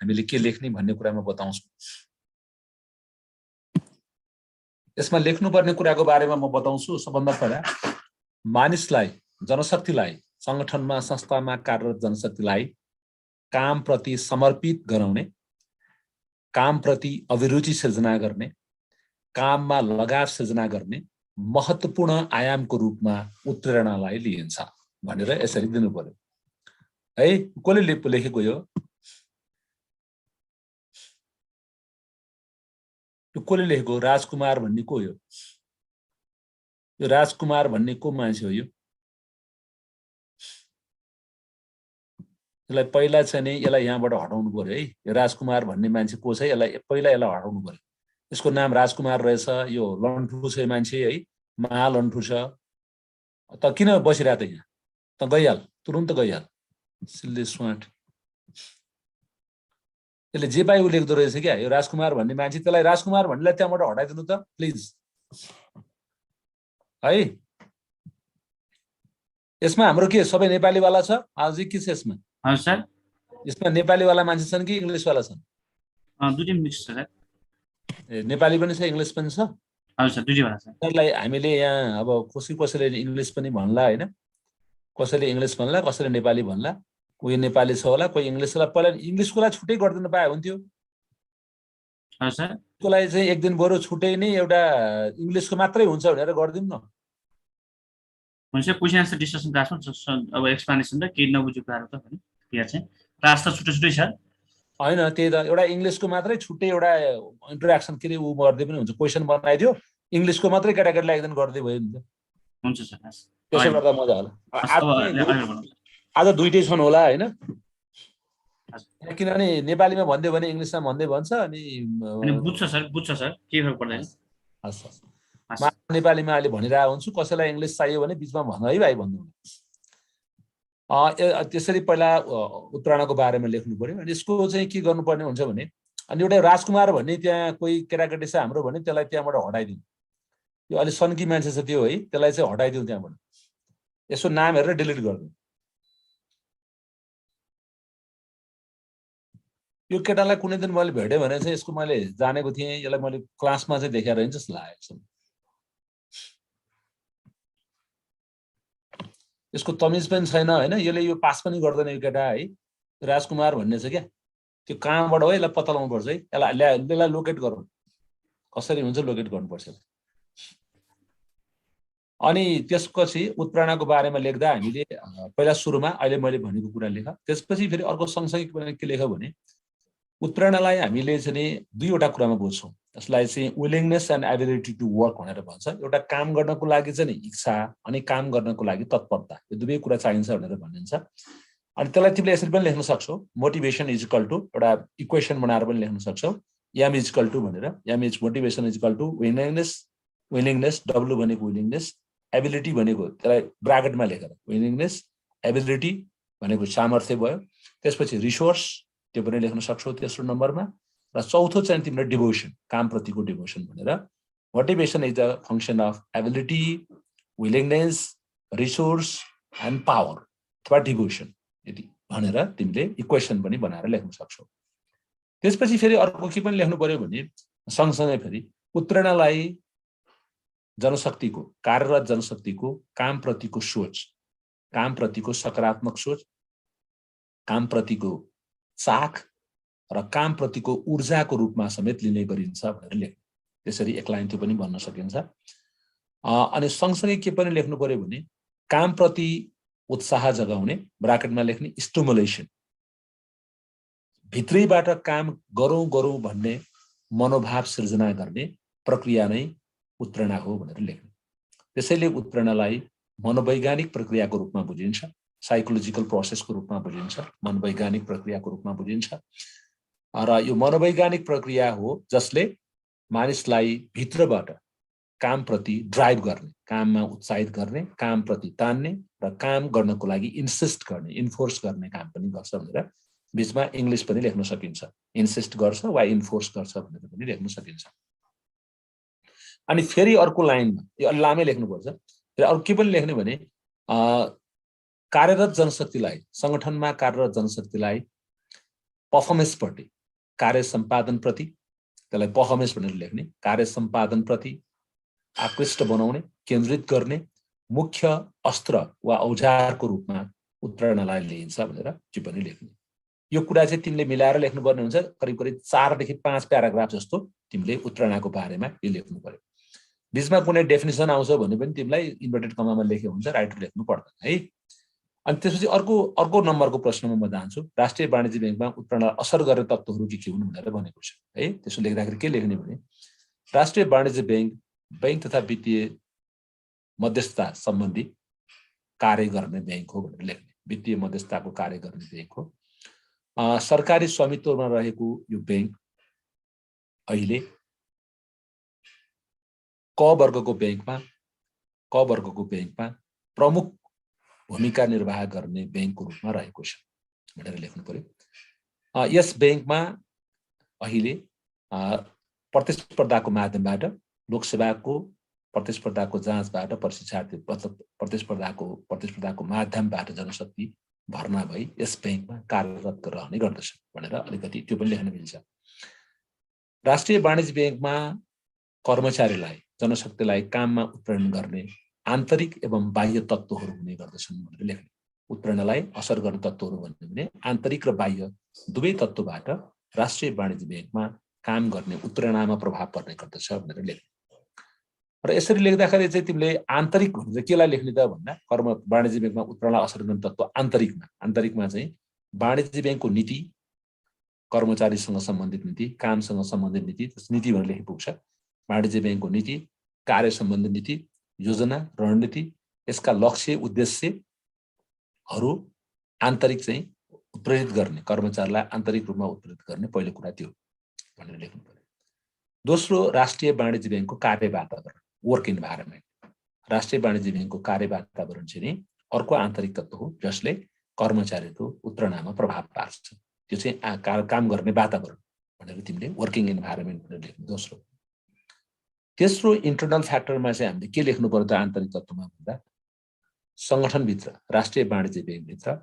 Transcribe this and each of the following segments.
हामीले के लेख्ने भन्ने कुरामा बताउँछु। यसमा लेख्नुपर्ने कुराको बारेमा म बताउँछु। सबभन्दा पहिला मानिसलाई, जनशक्तिलाई, संगठनमा संस्थामा कार्यरत जनशक्तिलाई कामप्रति समर्पित गराउने, कामप्रति अभिरुचि सिर्जना गर्ने, काममा लगाव सिर्जना गर्ने महत्त्वपूर्ण आयामको रूपमा उत्प्रेरणालाई लिइन्छ भनेर यसरी दिनु पर्यो है। कसले लेखेको यो? कसले लेखेको? राजकुमार भन्ने को यो? यो राजकुमार भन्ने को मान्छे हो? यो यसलाई पहिला चाहिँ नि यसलाई यहाँबाट हटाउनु पर्यो है। यो राजकुमार भन्ने मान्छे को छ? यसलाई पहिला हटाउनु पर्यो। यसको नाम राजकुमार रहेछ। यो लन्ठु छ मान्छे है, महालन्ठु छ। त किन बसिरहेको त यहाँ? त गइहाल, तुरुन्त गइहाल, सिल्ले स्वाट। यसले जे पाइ उ लेख्दो रहेछ क्या यो राजकुमार भन्ने मान्छे। त्यसलाई राजकुमार भन्नेलाई त्यहाँबाट हटाइदिनु त प्लिज है। यसमा हाम्रो के सबै नेपालीवाला छ आज के छ यसमा? हजुर सर, यसमा नेपालीवाला मान्छे छन् कि इङ्ग्लिसवाला छन्? दुईटै मिक्स छ सर। नेपाली पनि छ इङ्ग्लिस पनि छ? हजुर सर, दुईटै छ। त्यसलाई हामीले यहाँ अब कसैले इङ्ग्लिस पनि भन्ला होइन, कसैले इङ्ग्लिस भन्ला, कसैले नेपाली भन्ला। कोही नेपाली छ होला, कोही इङ्ग्लिस होला। पहिला इङ्ग्लिसको लागि छुट्टै गरिदिनु पाए हुन्थ्यो। हजुर सर, त्यसको लागि चाहिँ एक दिन बरु छुट्टै नै एउटा इङ्ग्लिसको मात्रै हुन्छ भनेर गरिदिउँ न। हुन्छ, क्वेसन आन्सर डिस्कसन राख्छौँ। अब एक्सप्लेनेसन त केही नबुझेको कुराहरू त होइन, क्लियर चाहिँ क्लास त छुट्टै छुट्टै छ होइन। त्यही त एउटा इङ्ग्लिसको मात्रै छुट्टै एउटा इन्टरेक्सन के अरे ऊ गर्दै पनि हुन्छ। क्वेसन बनाइदियो इङ्ग्लिसको मात्रै केटाकेटीलाई एकदिन गर्दै भयो नि त। हुन्छ सर, त्यसो गर्दा मजा होला। आज दुइटै छन् होला होइन, किनभने नेपालीमा भन्दै भने इङ्ग्लिसमा भन्दै भन्छ अनि बुझ्छ सर, के फरक पर्दैन। नेपालीमा अहिले भनिरहेको हुन्छु, कसैलाई इङ्ग्लिस चाहियो भने बिचमा भन है भाइ भन्नु। त्यसरी पहिला उत्प्रेरणाको बारेमा लेख्नु पर्यो। अनि यसको चाहिँ के गर्नुपर्ने हुन्छ भने, अनि एउटा राजकुमार भन्ने त्यहाँ कोही केटाकेटी छ हाम्रो भने त्यसलाई त्यहाँबाट हटाइदिउँ। यो अलिक सन्की मान्छे छ त्यो है, त्यसलाई चाहिँ हटाइदिउँ त्यहाँबाट। यसो नाम हेरेर डिलिट गरिदिउँ। यो केटालाई कुनै दिन मैले भेटेँ भने चाहिँ यसको मैले जानेको थिएँ, यसलाई मैले क्लासमा चाहिँ देखेर हिँड्छ जस्तो लागेको छ। यसको तमिज पनि छैन होइन, यसले यो पास पनि गर्दैन यो केटा है। राजकुमार भन्ने छ क्या, त्यो कहाँबाट हो यसलाई पत्ता लगाउनुपर्छ है। यसलाई लोकेट गरौँ, कसरी हुन्छ लोकेट गर्नुपर्छ। अनि त्यसपछि उत्प्रेरणाको बारेमा लेख्दा हामीले पहिला सुरुमा अहिले मैले भनेको कुरा लेख, त्यसपछि फेरि अर्को सँगसँगै के लेख भने उत्प्रेरणालाई हामीले चाहिँ दुईवटा कुरामा बुझ्छौँ। यसलाई चाहिँ willingness and ability to work भनेर भन्छ। एउटा काम गर्नको लागि चाहिँ इच्छा अनि काम गर्नको लागि तत्परता, यो दुवै कुरा चाहिन्छ भनेर भनिन्छ। अनि त्यसलाई तिमीले यसरी पनि लेख्न सक्छौ, मोटिभेसन इज इक्वल टु एउटा इक्वेसन बनाएर पनि लेख्न सक्छौ, एम इज इक्वल टु भनेर। M is motivation is equal to willingness, W भनेको विलिङनेस, एबिलिटी भनेको त्यसलाई ब्राकेटमा लेखेर विलिङनेस, एबिलिटी भनेको सामर्थ्य भयो। त्यसपछि रिसोर्स, त्यो पनि लेख्न सक्छौ तेस्रो नम्बरमा। र चौथो चाहिँ तिम्रो डिभोसन, कामप्रतिको डिभोसन भनेर। Motivation is the function of ability, willingness, resource and power अथवा डिभोसन, यति भनेर तिमीले इक्वेसन पनि बनाएर लेख्न सक्छौ। त्यसपछि फेरि अर्को के पनि लेख्नु पर्यो भने सँगसँगै फेरि उत्प्रेरणालाई जनशक्तिको, कार्यरत जनशक्तिको कामप्रतिको सोच, कामप्रतिको सकारात्मक सोच, कामप्रतिको चाख र कामप्रतिको ऊर्जाको रूपमा समेत लिने गरिन्छ भनेर लेख्नु। त्यसरी एक लाइन त्यो पनि भन्न सकिन्छ। अनि सँगसँगै के पनि लेख्नु पर्यो भने कामप्रति उत्साह जगाउने, ब्राकेटमा लेख्ने स्टिमुलेसन, भित्रैबाट काम गरौँ गरौँ भन्ने मनोभाव सिर्जना गर्ने प्रक्रिया नै उत्प्रेरणा हो भनेर लेख्नु। त्यसैले उत्प्रेरणालाई मनोवैज्ञानिक प्रक्रियाको रूपमा बुझिन्छ, साइकोलोजिकल प्रोसेसको रूपमा बुझिन्छ, मनोवैज्ञानिक प्रक्रियाको रूपमा बुझिन्छ। र यो मनोवैज्ञानिक प्रक्रिया हो जसले मानिसलाई भित्रबाट कामप्रति ड्राइभ गर्ने, काममा उत्साहित गर्ने, कामप्रति तान्ने र काम गर्नको लागि इन्सिस्ट गर्ने, इन्फोर्स गर्ने काम पनि गर्छ भनेर बिचमा इङ्ग्लिस पनि लेख्न सकिन्छ। इन्सिस्ट गर्छ वा इन्फोर्स गर्छ भनेर पनि लेख्न सकिन्छ। अनि फेरि अर्को लाइनमा यो लामै लेख्नुपर्छ। फेरि अरू के पनि लेख्ने भने कार्यरत जनशक्तिलाई, सङ्गठनमा कार्यरत जनशक्तिलाई पर्फर्मेन्सप्रति, कार्य सम्पादनप्रति, त्यसलाई पर्फर्मेन्स भनेर लेख्ने, कार्य सम्पादनप्रति आकृष्ट बनाउने, केन्द्रित गर्ने मुख्य अस्त्र वा औजारको रूपमा उत्प्रेरणालाई लिइन्छ भनेर टिप्पणी लेख्ने। यो कुरा चाहिँ तिमीले मिलाएर लेख्नुपर्ने हुन्छ। करिब करिब 4 देखि 5 प्याराग्राफ जस्तो तिमीले उत्प्रेरणाको बारेमा यो लेख्नु पर्यो। बीचमा कुनै डेफिनेसन आउँछ भने पनि तिमीलाई इन्भर्टेड कमामा लेखे हुन्छ, राइटर लेख्नु पर्दैन है। अनि त्यसपछि अर्को नम्बरको प्रश्नमा म जान्छु। राष्ट्रिय वाणिज्य बैंकमा उत्प्रेरणालाई असर गर्ने तत्त्वहरू के हुन् भनेर भनेको छ है। त्यसो लेख्दाखेरि के लेख्ने भने राष्ट्रिय वाणिज्य बैंक तथा वित्तीय मध्यस्थता सम्बन्धी कार्य गर्ने बैंक हो भनेर लेख्ने। वित्तीय मध्यस्थताको कार्य गर्ने बैंक हो। सरकारी स्वामित्वमा रहेको यो बैंक अहिले क वर्गको बैंकमा प्रमुख भूमिका निर्वाह गर्ने बैंकको रूपमा रहेको छ भनेर लेख्नु पर्यो। यस बैंकमा अहिले प्रतिस्पर्धाको माध्यमबाट लोकसेवाको प्रतिस्पर्धाको जाँचबाट प्रतिस्पर्धाको माध्यमबाट जनशक्ति भर्ना भई यस बैंकमा कार्यरत रहने गर्दछ भनेर अलिकति त्यो पनि लेख्न मिल्छ। राष्ट्रिय वाणिज्य बैंकमा कर्मचारीलाई जनशक्तिलाई काममा उत्प्रेरण गर्ने आन्तरिक एवं बाह्य तत्त्वहरू हुने गर्दछन् भनेर लेख्ने। उत्प्रेरणालाई असर गर्ने तत्त्वहरू भन्ने भने आन्तरिक र बाह्य दुवै तत्त्वबाट राष्ट्रिय वाणिज्य बैंकमा काम गर्ने उत्प्रेरणामा प्रभाव पर्ने गर्दछ भनेर लेख्ने। र यसरी लेख्दाखेरि चाहिँ तिमीले आन्तरिक भनेर केलाई लेख्ने त भन्दा वाणिज्य बैंकमा उत्प्रेरणालाई असर गर्ने तत्त्व आन्तरिकमा चाहिँ वाणिज्य बैंकको नीति, कर्मचारीसँग सम्बन्धित नीति, कामसँग सम्बन्धित नीति भनेर लेखि पुग्छ। वाणिज्य बैंकको नीति, कार्य सम्बन्धी नीति, योजना, रणनीति, यसका लक्ष्य उद्देश्यहरू आन्तरिक चाहिँ उत्प्रेरित गर्ने, कर्मचारीलाई आन्तरिक रूपमा उत्प्रेरित गर्ने पहिलो कुरा त्यो भनेर लेख्नु पर्यो। दोस्रो, राष्ट्रिय वाणिज्य बैंकको कार्य वातावरण, वर्क इन्भाइरोमेन्ट। राष्ट्रिय वाणिज्य बैंकको कार्य वातावरण चाहिँ अर्को आन्तरिक तत्त्व हो जसले कर्मचारीको उत्प्रेरणामा प्रभाव पार्छ। त्यो चाहिँ काम गर्ने वातावरण भनेर तिमीले वर्किङ इन्भाइरोमेन्ट भनेर लेख्नु। दोस्रो। तेस्रो, इन्टरनल फ्याक्टरमा चाहिँ हामीले के लेख्नु पर्यो त आन्तरिक तत्त्वमा भन्दा संगठनभित्र, राष्ट्रिय वाणिज्य बैंकभित्र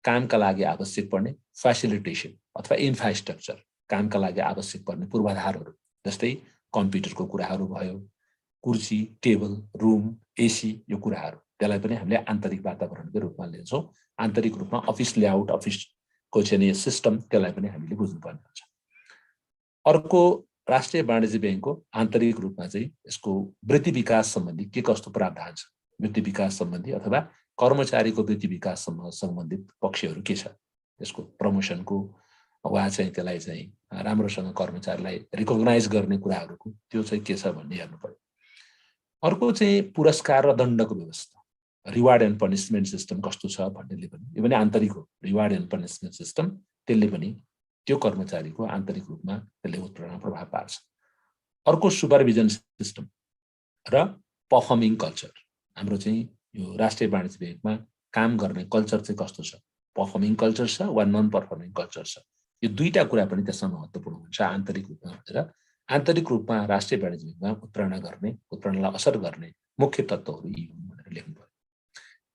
कामका लागि आवश्यक पर्ने फेसिलिटेसन अथवा इन्फ्रास्ट्रक्चर, कामका लागि आवश्यक पर्ने पूर्वाधारहरू जस्तै कम्प्युटरको कुराहरू भयो, कुर्सी, टेबल, रुम, एसी, यो कुराहरू, त्यसलाई पनि हामीले आन्तरिक वातावरणको रूपमा लिन्छौँ। आन्तरिक रूपमा अफिस लेआउट, अफिसको चाहिँ सिस्टम, त्यसलाई पनि हामीले बुझ्नुपर्ने हुन्छ। अर्को, राष्ट्रिय वाणिज्य बैंकको आन्तरिक रूपमा चाहिँ यसको वृत्ति विकास सम्बन्धी के कस्तो प्रावधान छ, वृत्ति विकास सम्बन्धी अथवा कर्मचारीको वृत्ति विकास सम्बन्धित पक्षहरू के छ, यसको प्रमोसनको वा चाहिँ त्यसलाई चाहिँ राम्रोसँग कर्मचारीलाई रिकग्नाइज गर्ने कुराहरूको त्यो चाहिँ के छ भन्ने हेर्नु पर्यो। अर्को चाहिँ पुरस्कार र दण्डको व्यवस्था, रिवार्ड एन्ड पनिसमेन्ट सिस्टम कस्तो छ भन्नेले पनि, यो पनि आन्तरिक हो। रिवार्ड एन्ड पनिसमेन्ट सिस्टम, त्यसले पनि त्यो कर्मचारीको आन्तरिक रूपमा त्यसले उत्प्रेरणा प्रभाव पार्छ। अर्को, सुपरभिजन सिस्टम र पर्फर्मिङ कल्चर। हाम्रो चाहिँ यो राष्ट्रिय वाणिज्य बैंकमा काम गर्ने कल्चर चाहिँ कस्तो छ, पर्फर्मिङ कल्चर छ वा नन पर्फर्मिङ कल्चर छ, यो दुईटा कुरा पनि त्यसमा महत्त्वपूर्ण हुन्छ आन्तरिक रूपमा भनेर आन्तरिक रूपमा राष्ट्रिय वाणिज्य बैंकमा उत्प्रेरणा गर्ने, उत्प्रेरणालाई असर गर्ने मुख्य तत्त्वहरू यी हुन् भनेर लेख्नु पर्यो।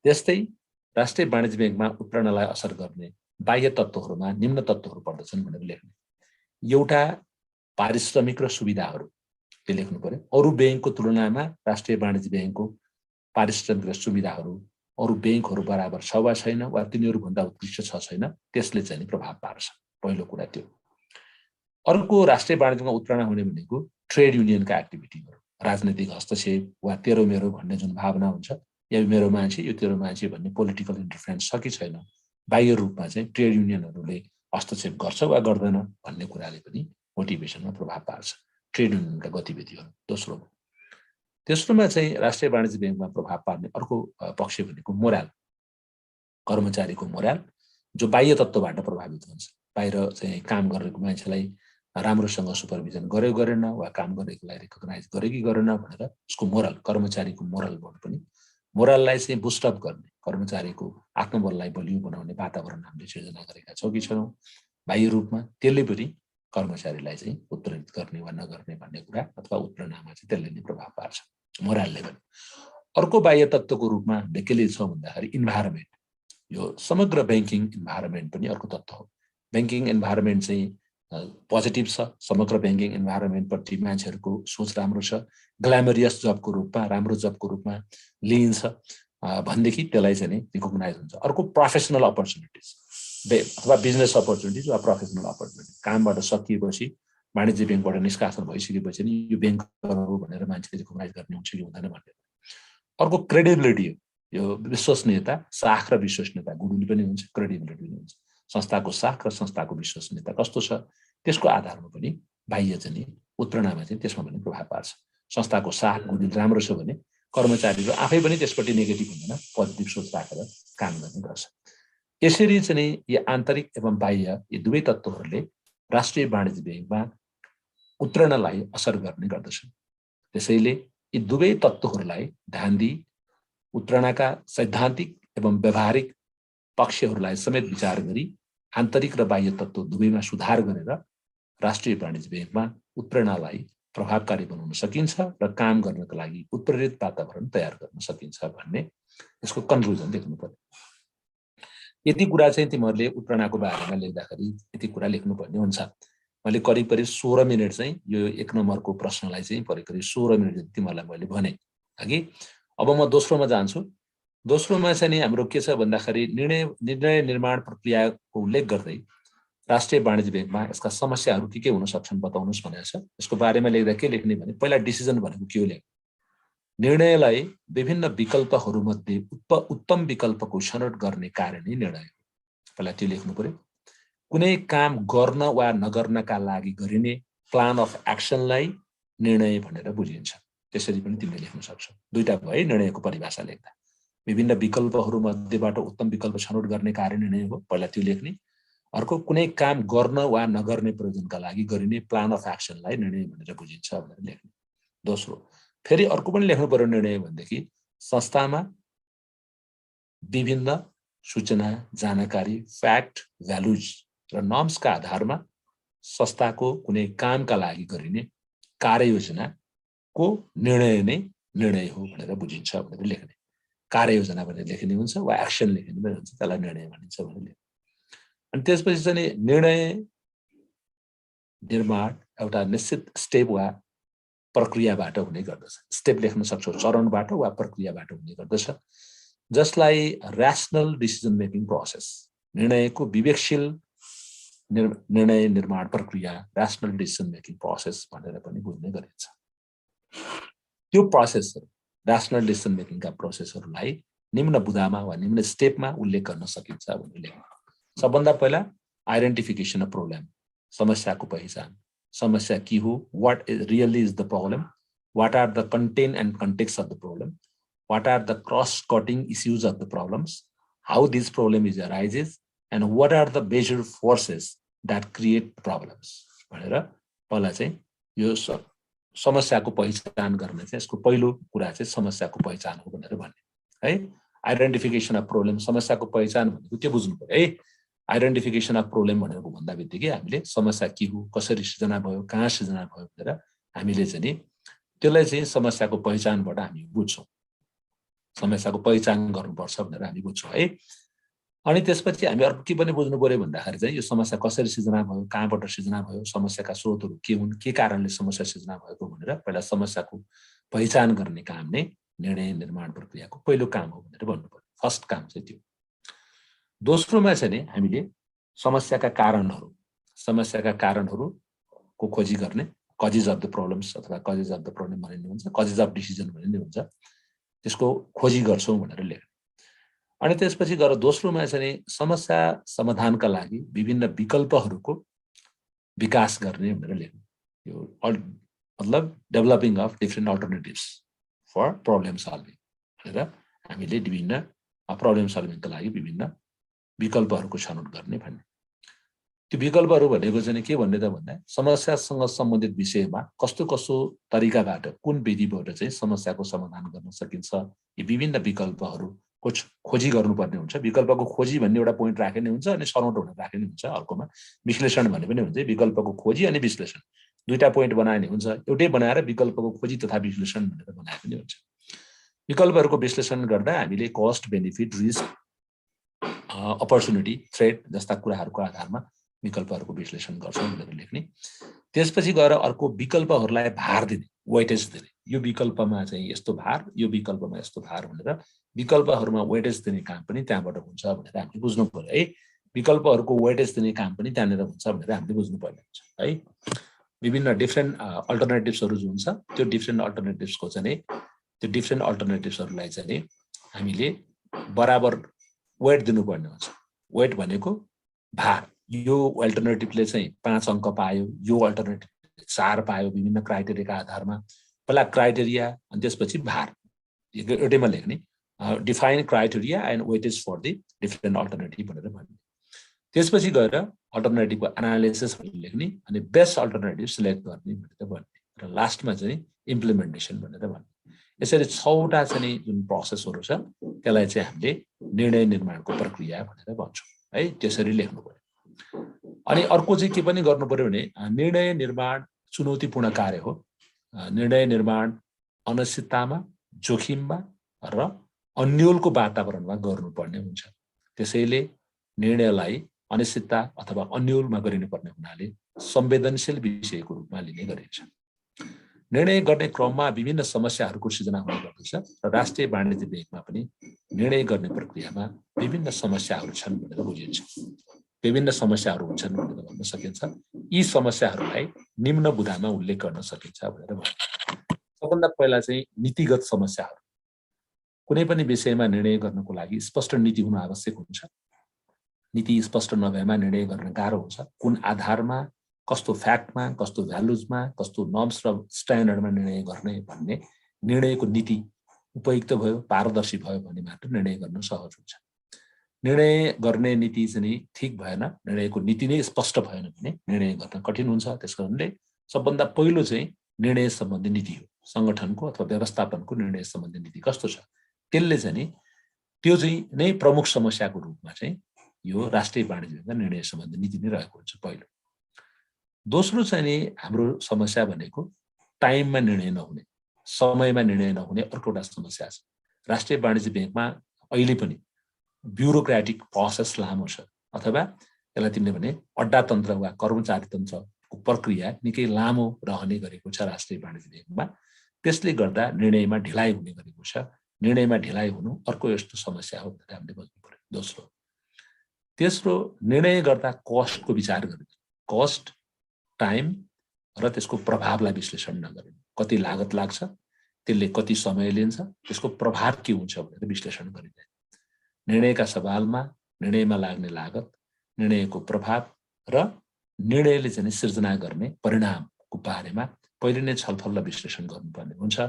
त्यस्तै राष्ट्रिय वाणिज्य बैंकमा उत्प्रेरणालाई असर गर्ने बाह्य तत्त्वहरूमा निम्न तत्त्वहरू पर्दछन् भनेर लेख्ने। एउटा, पारिश्रमिक र सुविधाहरू, त्यो लेख्नु पर्यो। अरू बैंकको तुलनामा राष्ट्रिय वाणिज्य बैंकको पारिश्रमिक र सुविधाहरू अरू बैंकहरू बराबर छ वा छैन, वा तिनीहरूभन्दा उत्कृष्ट छ छैन, त्यसले चाहिँ प्रभाव पार्छ। पहिलो कुरा त्यो। अर्को, राष्ट्रिय वाणिज्यमा उत्प्रेरणा हुने भनेको ट्रेड युनियनका एक्टिभिटीहरू, राजनैतिक हस्तक्षेप वा तेरो मेरो भन्ने जुन भावना हुन्छ, यो मेरो मान्छे, यो तेरो मान्छे भन्ने पोलिटिकल इन्टरफेरेन्स छ कि छैन, बाह्य रूपमा चाहिँ ट्रेड युनियनहरूले हस्तक्षेप गर्छ वा गर्दैन भन्ने कुराले पनि मोटिभेसनमा प्रभाव पार्छ, ट्रेड युनियनका गतिविधिहरू। दोस्रोमा। तेस्रोमा चाहिँ राष्ट्रिय वाणिज्य बैंकमा प्रभाव पार्ने अर्को पक्ष भनेको मोराल, कर्मचारीको मोराल, जो बाह्य तत्त्वबाट प्रभावित हुन्छ। बाहिर चाहिँ काम गरेको मान्छेलाई राम्रोसँग सुपरभिजन गर्यो गरेन, वा काम गरेकोलाई रिकग्नाइज गर्यो कि गरेन भनेर उसको मोरल, कर्मचारीको मोरल पनि, मोरललाई चाहिँ बुस्टअप गर्ने, कर्मचारीको आत्मबललाई बलियो बनाउने वातावरण हामीले सृजना गरेका छौँ कि छैनौँ बाह्य रूपमा, त्यसले पनि कर्मचारीलाई चाहिँ उत्प्रेरित गर्ने वा नगर्ने भन्ने कुरा अथवा उत्प्रेरणामा चाहिँ त्यसले नै प्रभाव पार्छ, मोरलले पनि। अर्को बाह्य तत्त्वको रूपमा हामीले के लिन्छौँ भन्दाखेरि इन्भाइरोमेन्ट, यो समग्र ब्याङ्किङ इन्भाइरोमेन्ट पनि अर्को तत्त्व हो। ब्याङ्किङ इन्भाइरोमेन्ट चाहिँ पोजिटिभ छ, समग्र ब्याङ्किङ इन्भाइरोमेन्टप्रति मान्छेहरूको सोच राम्रो छ, ग्ल्यामरियस जबको रूपमा, राम्रो जबको रूपमा लिइन्छ भनेदेखि त्यसलाई चाहिँ रिकगनाइज हुन्छ। अर्को प्रोफेसनल अपर्च्युनिटिज अथवा बिजनेस अपर्च्युनिटिज वा प्रोफेसनल अपर्च्युनिटिज, कामबाट सकिएपछि वाणिज्य ब्याङ्कबाट निष्कासन भइसकेपछि नि यो ब्याङ्कर हो भनेर मान्छेले रिकगनाइज गर्ने हुन्छ कि हुँदैन भन्ने। अर्को क्रेडिबिलिटी हो, यो विश्वसनीयता, साख र विश्वसनीयता गुरुले पनि हुन्छ, क्रेडिबिलिटी पनि हुन्छ। संस्थाको साख र संस्थाको विश्वसनीयता कस्तो छ त्यसको आधारमा पनि बाह्य चाहिँ उत्प्रेरणामा चाहिँ त्यसमा पनि प्रभाव पार्छ। संस्थाको साख गुरुल राम्रो छ भने कर्मचारीहरू आफै पनि त्यसपट्टि नेगेटिभ हुँदैन, पोजिटिभ सोच राखेर काम गर्ने गर्छ। यसरी चाहिँ यी आन्तरिक एवं बाह्य यी दुवै तत्त्वहरूले राष्ट्रिय वाणिज्य ब्याङ्कमा उत्प्रेरणालाई असर गर्ने गर्दछन्। त्यसैले यी दुवै तत्त्वहरूलाई ध्यान दिई उत्प्रेरणाका सैद्धान्तिक एवं व्यावहारिक पक्षहरूलाई समेत विचार गरी आन्तरिक र बाह्य तत्त्व दुवैमा सुधार गरेर राष्ट्रिय वाणिज्य ब्याङ्कमा उत्प्रेरणालाई प्रभावकारी बनाउन सकिन्छ र काम गर्नको लागि उत्प्रेरित वातावरण तयार गर्न सकिन्छ भन्ने यसको कन्क्लुजन देख्नु पर्यो। यति कुरा चाहिँ तिमीहरूले उत्प्रेरणाको बारेमा लेख्दाखेरि यति कुरा लेख्नुपर्ने हुन्छ। मैले करिब 16 मिनट चाहिँ यो 1 नम्बरको प्रश्नलाई चाहिँ करिब 16 मिनट जति तिमीहरूलाई मैले भने अघि। अब म दोस्रोमा जान्छु। दोस्रोमा चाहिँ हाम्रो के छ भन्दाखेरि निर्णय निर्माण प्रक्रियाको उल्लेख गर्दै राष्ट्रिय वाणिज्य ब्याङ्कमा यसका समस्याहरू के हुन सक्छन् बताउनुहोस् भनेको छ। यसको बारेमा लेख्दा के लेख्ने भने पहिला डिसिजन भनेको के हो लेख्ने, निर्णयलाई विभिन्न विकल्पहरूमध्ये उत्तम विकल्पको छनौट गर्ने कारण नै निर्णय हो। पहिला त्यो लेख्नु पर्यो। कुनै काम गर्न वा नगर्नका लागि गरिने प्लान अफ एक्सनलाई निर्णय भनेर बुझिन्छ। त्यसरी पनि तिमीले लेख्न सक्छौ। दुईटा भयो निर्णयको परिभाषा लेख्दा। विभिन्न विकल्पहरूमध्येबाट उत्तम विकल्प छनौट गर्ने कारण निर्णय हो, पहिला त्यो लेख्ने। अर्को कुनै काम गर्न वा नगर्ने प्रयोजनका लागि गरिने प्लान अफ एक्सनलाई निर्णय भनेर बुझिन्छ भनेर लेख्ने। दोस्रो फेरि अर्को पनि लेख्नु पर्यो निर्णय भनेदेखि संस्थामा विभिन्न सूचना, जानकारी, फ्याक्ट, भ्यालुज र नर्म्सका आधारमा संस्थाको कुनै कामका लागि गरिने कार्ययोजनाको निर्णय नै निर्णय हो भनेर बुझिन्छ भनेर लेख्ने। कार्ययोजना भनेर लेख्ने हुन्छ वा एक्सन लेख्ने पनि हुन्छ, त्यसलाई निर्णय भनिन्छ भनेर लेख्ने। अनि त्यसपछि चाहिँ निर्णय निर्माण एउटा निश्चित स्टेप वा प्रक्रियाबाट हुने गर्दछ। स्टेप लेख्न सक्छौ, चरणबाट वा प्रक्रियाबाट हुने गर्दछ, जसलाई ऱ्यासनल डिसिजन मेकिङ प्रोसेस, निर्णयको विवेकशील निर्णय निर्माण प्रक्रिया, ऱ्यासनल डिसिजन मेकिङ प्रोसेस भनेर पनि बुझ्ने गरिन्छ। त्यो प्रोसेसहरू, ऱ्यासनल डिसिजन मेकिङका प्रोसेसहरूलाई निम्न बुदामा वा निम्न स्टेपमा उल्लेख गर्न सकिन्छ भनेर लेख्नु। सबभन्दा पहिला आइडेन्टिफिकेसन अफ प्रब्लम, समस्याको पहिचान। समस्या के हो, what really is the problem, what are the content and context of the problem, what are the cross cutting issues of the problems, how this problem is arises and what are the major forces that create problems भनेर पहिला चाहिँ यो समस्याको पहिचान गर्ने चाहिँ यसको पहिलो कुरा चाहिँ समस्याको पहिचान हो भनेर भन्ने है। आइडेन्टिफिकेसन अफ प्रब्लम, समस्याको पहिचान भनेको त्यो बुझ्नु पर्यो है। आइडेन्टिफिकेसन अफ प्रब्लम भनेको भन्दा बित्तिकै हामीले समस्या के हो, कसरी सृजना भयो, कहाँ सृजना भयो भनेर हामीले चाहिँ त्यसलाई चाहिँ समस्याको पहिचानबाट हामी बुझ्छौँ। समस्याको पहिचान गर्नुपर्छ भनेर हामी बुझ्छौँ है। अनि त्यसपछि हामी अर्को के पनि बुझ्नु पर्यो भन्दाखेरि चाहिँ यो समस्या कसरी सृजना भयो, कहाँबाट सृजना भयो, समस्याका स्रोतहरू के हुन्, के कारणले समस्या सृजना भएको भनेर पहिला समस्याको पहिचान गर्ने काम नै निर्णय निर्माण प्रक्रियाको पहिलो काम हो भनेर भन्नु पर्यो। फर्स्ट काम चाहिँ त्यो। दोस्रोमा चाहिँ हामीले समस्याका कारणहरूको खोजी गर्ने, कजेज अफ द प्रब्लम्स अथवा कजेज अफ द प्रब्लम भनिने हुन्छ, कजेज अफ डिसिजन भनिने हुन्छ, त्यसको खोजी गर्छौँ भनेर लेख्ने। अनि त्यसपछि गएर दोस्रोमा चाहिँ समस्या समाधानका लागि विभिन्न विकल्पहरूको विकास गर्ने भनेर लेख्नु। यो मतलब developing of different alternatives for problem solving भनेर हामीले विभिन्न प्रब्लम सल्भिङका लागि विभिन्न विकल्पहरूको छनौट गर्ने भन्ने। त्यो विकल्पहरू भनेको चाहिँ के भन्ने त भन्दा समस्यासँग सम्बन्धित विषयमा कस्तो कस्तो तरिकाबाट, कुन विधिबाट चाहिँ समस्याको समाधान गर्न सकिन्छ, यी विभिन्न विकल्पहरूको खोजी गर्नुपर्ने हुन्छ। विकल्पको खोजी भन्ने एउटा पोइन्ट राख्ने हुन्छ अनि छनौट हुन राख्ने हुन्छ। अर्कोमा विश्लेषण भन्ने पनि हुन्छ। विकल्पको खोजी अनि विश्लेषण दुईटा पोइन्ट बनाउने हुन्छ। एउटै बनाएर विकल्पको खोजी तथा विश्लेषण भनेर बनाए पनि हुन्छ। विकल्पहरूको विश्लेषण गर्दा हामीले cost, benefit, risk, opportunity, threat जस्ता कुराहरूको आधारमा विकल्पहरूको विश्लेषण गर्छौँ भनेर लेख्ने। त्यसपछि गएर अर्को विकल्पहरूलाई भार दिने, वेटेज दिने। यो विकल्पमा चाहिँ यस्तो भार, यो विकल्पमा यस्तो भार भनेर विकल्पहरूमा वेटेज दिने काम पनि त्यहाँबाट हुन्छ भनेर हामीले बुझ्नु पर्यो है। विकल्पहरूको वेटेज दिने काम पनि त्यहाँनिर हुन्छ भनेर हामीले बुझ्नुपर्ने हुन्छ है। विभिन्न डिफ्रेन्ट अल्टरनेटिभ्सहरू जो हुन्छ त्यो डिफ्रेन्ट अल्टरनेटिभ्सको चाहिँ त्यो डिफ्रेन्ट अल्टरनेटिभ्सहरूलाई चाहिँ हामीले बराबर वेट दिनुपर्ने हुन्छ। वेट भनेको भार। यो अल्टरनेटिभले चाहिँ 5 अङ्क पायो, यो अल्टरनेटिभले 4 पायो विभिन्न क्राइटेरियाका आधारमा। पहिला क्राइटेरिया अनि त्यसपछि भार एउटैमा लेख्ने। Define criteria and weightage for the different alternative भनेर भन्ने। त्यसपछि गएर अल्टरनेटिभको एनालिसिस भनेर लेख्ने अनि बेस्ट अल्टरनेटिभ सिलेक्ट गर्ने भनेर भन्ने र लास्टमा चाहिँ इम्प्लिमेन्टेसन भनेर भन्ने। यसरी 6वटा चाहिँ जुन प्रोसेसहरू छ त्यसलाई चाहिँ हामीले निर्णय निर्माणको प्रक्रिया भनेर भन्छौँ है। त्यसरी लेख्नु पर्यो। अनि अर्को चाहिँ के पनि गर्नु पर्यो भने निर्णय निर्माण चुनौतीपूर्ण कार्य हो। निर्णय निर्माण अनिश्चिततामा, जोखिममा र अन्योलको वातावरणमा गर्नुपर्ने हुन्छ। त्यसैले निर्णयलाई अनिश्चितता अथवा अन्योलमा गरिनुपर्ने हुनाले संवेदनशील विषयको रूपमा लिने गरिन्छ। निर्णय गर्ने क्रममा विभिन्न समस्याहरूको सृजना हुने गर्दछ र राष्ट्रिय वाणिज्य ब्याङ्कमा पनि निर्णय गर्ने प्रक्रियामा विभिन्न समस्याहरू छन् भनेर बुझिन्छ। विभिन्न समस्याहरू हुन्छन् भनेर भन्न सकिन्छ। यी समस्याहरूलाई निम्न बुँदामा उल्लेख गर्न सकिन्छ भनेर भन्छ। सबभन्दा पहिला चाहिँ नीतिगत समस्याहरू। कुनै पनि विषयमा निर्णय गर्नको लागि स्पष्ट नीति हुनु आवश्यक हुन्छ। नीति स्पष्ट नभएमा निर्णय गर्न गाह्रो हुन्छ। कुन आधारमा, कस्तो फ्याक्टमा, कस्तो भ्यालुजमा, कस्तो नर्म्स र स्ट्यान्डर्डमा निर्णय गर्ने भन्ने निर्णयको नीति उपयुक्त भयो, पारदर्शी भयो भने मात्र निर्णय गर्न सहज हुन्छ। निर्णय गर्ने नीति चाहिँ ठिक भएन, निर्णयको नीति नै स्पष्ट भएन भने निर्णय गर्न कठिन हुन्छ। त्यसकारणले सबभन्दा पहिलो चाहिँ निर्णय सम्बन्धी नीति हो। सङ्गठनको अथवा व्यवस्थापनको निर्णय सम्बन्धी नीति कस्तो छ त्यसले चाहिँ त्यो चाहिँ नै प्रमुख समस्याको रूपमा चाहिँ यो राष्ट्रिय वाणिज्य ब्याङ्कमा निर्णय सम्बन्धी नीति नै रहेको हुन्छ पहिलो। दोस्रो चाहिँ नि हाम्रो समस्या भनेको टाइममा निर्णय नहुने, समयमा निर्णय नहुने अर्को एउटा समस्या छ। राष्ट्रिय वाणिज्य ब्याङ्कमा अहिले पनि ब्युरोक्रेटिक प्रोसेस लामो छ अथवा त्यसलाई तिमीले भने अड्डा तन्त्र वा कर्मचारी तन्त्रको प्रक्रिया निकै लामो रहने गरेको छ राष्ट्रिय वाणिज्य ब्याङ्कमा। त्यसले गर्दा निर्णयमा ढिलाइ हुने गरेको छ। निर्णयमा ढिलाइ हुनु अर्को यस्तो समस्या हो भनेर हामीले बुझ्नु पर्यो। दोस्रो, तेस्रो, निर्णय गर्दा कस्टको विचार गर्ने। कस्ट, टाइम र त्यसको प्रभावलाई विश्लेषण नगर्ने। कति लागत लाग्छ, त्यसले कति समय लिन्छ, त्यसको प्रभाव के हुन्छ भनेर विश्लेषण गरिँदैन। निर्णयका सवालमा निर्णयमा लाग्ने लागत, निर्णयको प्रभाव र निर्णयले चाहिँ सिर्जना गर्ने परिणामको बारेमा पहिले नै छलफल र विश्लेषण गर्नुपर्ने हुन्छ।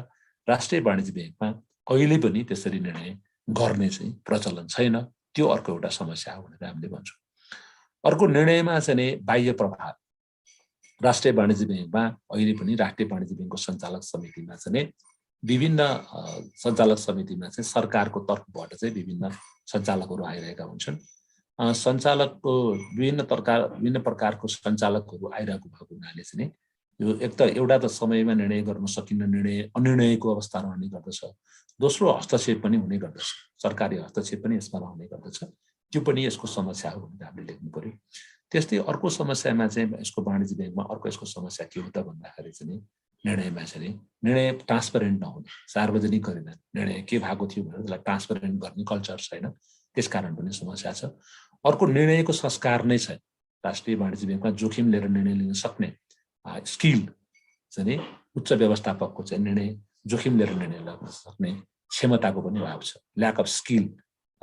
राष्ट्रिय वाणिज्य ब्याङ्कमा अहिले पनि त्यसरी निर्णय गर्ने चाहिँ प्रचलन छैन। त्यो अर्को एउटा समस्या हो भनेर हामीले भन्छौँ। अर्को, निर्णयमा चाहिँ बाह्य प्रभाव। राष्ट्रिय वाणिज्य ब्याङ्कमा अहिले पनि राष्ट्रिय वाणिज्य ब्याङ्कको सञ्चालक समितिमा चाहिँ विभिन्न सञ्चालक समितिमा चाहिँ सरकारको तर्फबाट चाहिँ विभिन्न सञ्चालकहरू आइरहेका हुन्छन्। सञ्चालकको विभिन्न प्रकारको सञ्चालकहरू आइरहेको भएको हुनाले चाहिँ यो एक त एउटा त समयमा निर्णय गर्न सकिन्न, निर्णय अनिर्णयको अवस्था रहने गर्दछ। दोस्रो, हस्तक्षेप पनि हुने गर्दछ, सरकारी हस्तक्षेप पनि यसमा रहने गर्दछ। त्यो पनि यसको समस्या हो भनेर हामीले लेख्नु पर्यो। त्यस्तै अर्को समस्यामा चाहिँ यसको वाणिज्य ब्याङ्कमा अर्को यसको समस्या के हो त भन्दाखेरि चाहिँ निर्णयमा चाहिँ निर्णय ट्रान्सपरेन्ट नहुने, सार्वजनिक गरिँदैन। निर्णय के भएको थियो भनेर त्यसलाई ट्रान्सपरेन्ट गर्ने कल्चर छैन, त्यसकारण पनि समस्या छ। अर्को, निर्णयको संस्कार नै छैन। राष्ट्रिय वाणिज्य ब्याङ्कमा जोखिम लिएर निर्णय लिन सक्ने स्किल चाहिँ उच्च व्यवस्थापकको चाहिँ निर्णय जोखिम लिएर निर्णय लिन सक्ने क्षमताको पनि अभाव छ। ल्याक अफ स्किल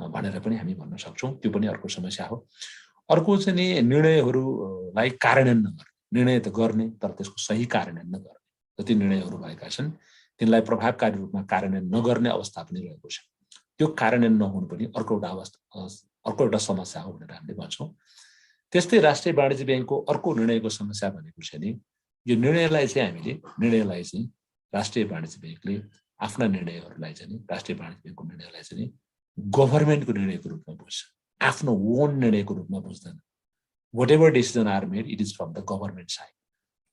भनेर पनि हामी भन्न सक्छौँ। त्यो पनि अर्को समस्या हो। अर्को चाहिँ नि निर्णयहरूलाई कार्यान्वयन नगर्ने। निर्णय त गर्ने तर त्यसको सही कार्यान्वयन नगर्ने। जति निर्णयहरू भएका छन् तिनलाई प्रभावकारी रूपमा कार्यान्वयन नगर्ने अवस्था पनि रहेको छ। त्यो कार्यान्वयन नहुनु पनि अर्को एउटा समस्या हो भनेर हामीले भन्छौँ। त्यस्तै राष्ट्रिय वाणिज्य ब्याङ्कको अर्को निर्णयको समस्या भनेको चाहिँ नि यो निर्णयलाई चाहिँ राष्ट्रिय वाणिज्य ब्याङ्कले आफ्ना निर्णयहरूलाई चाहिँ राष्ट्रिय वाणिज्य ब्याङ्कको निर्णयलाई चाहिँ गभर्मेन्टको निर्णयको रूपमा बुझ्छ, आफ्नो ओन निर्णयको रूपमा बुझ्दैन। Whatever decision are made it is from the government side.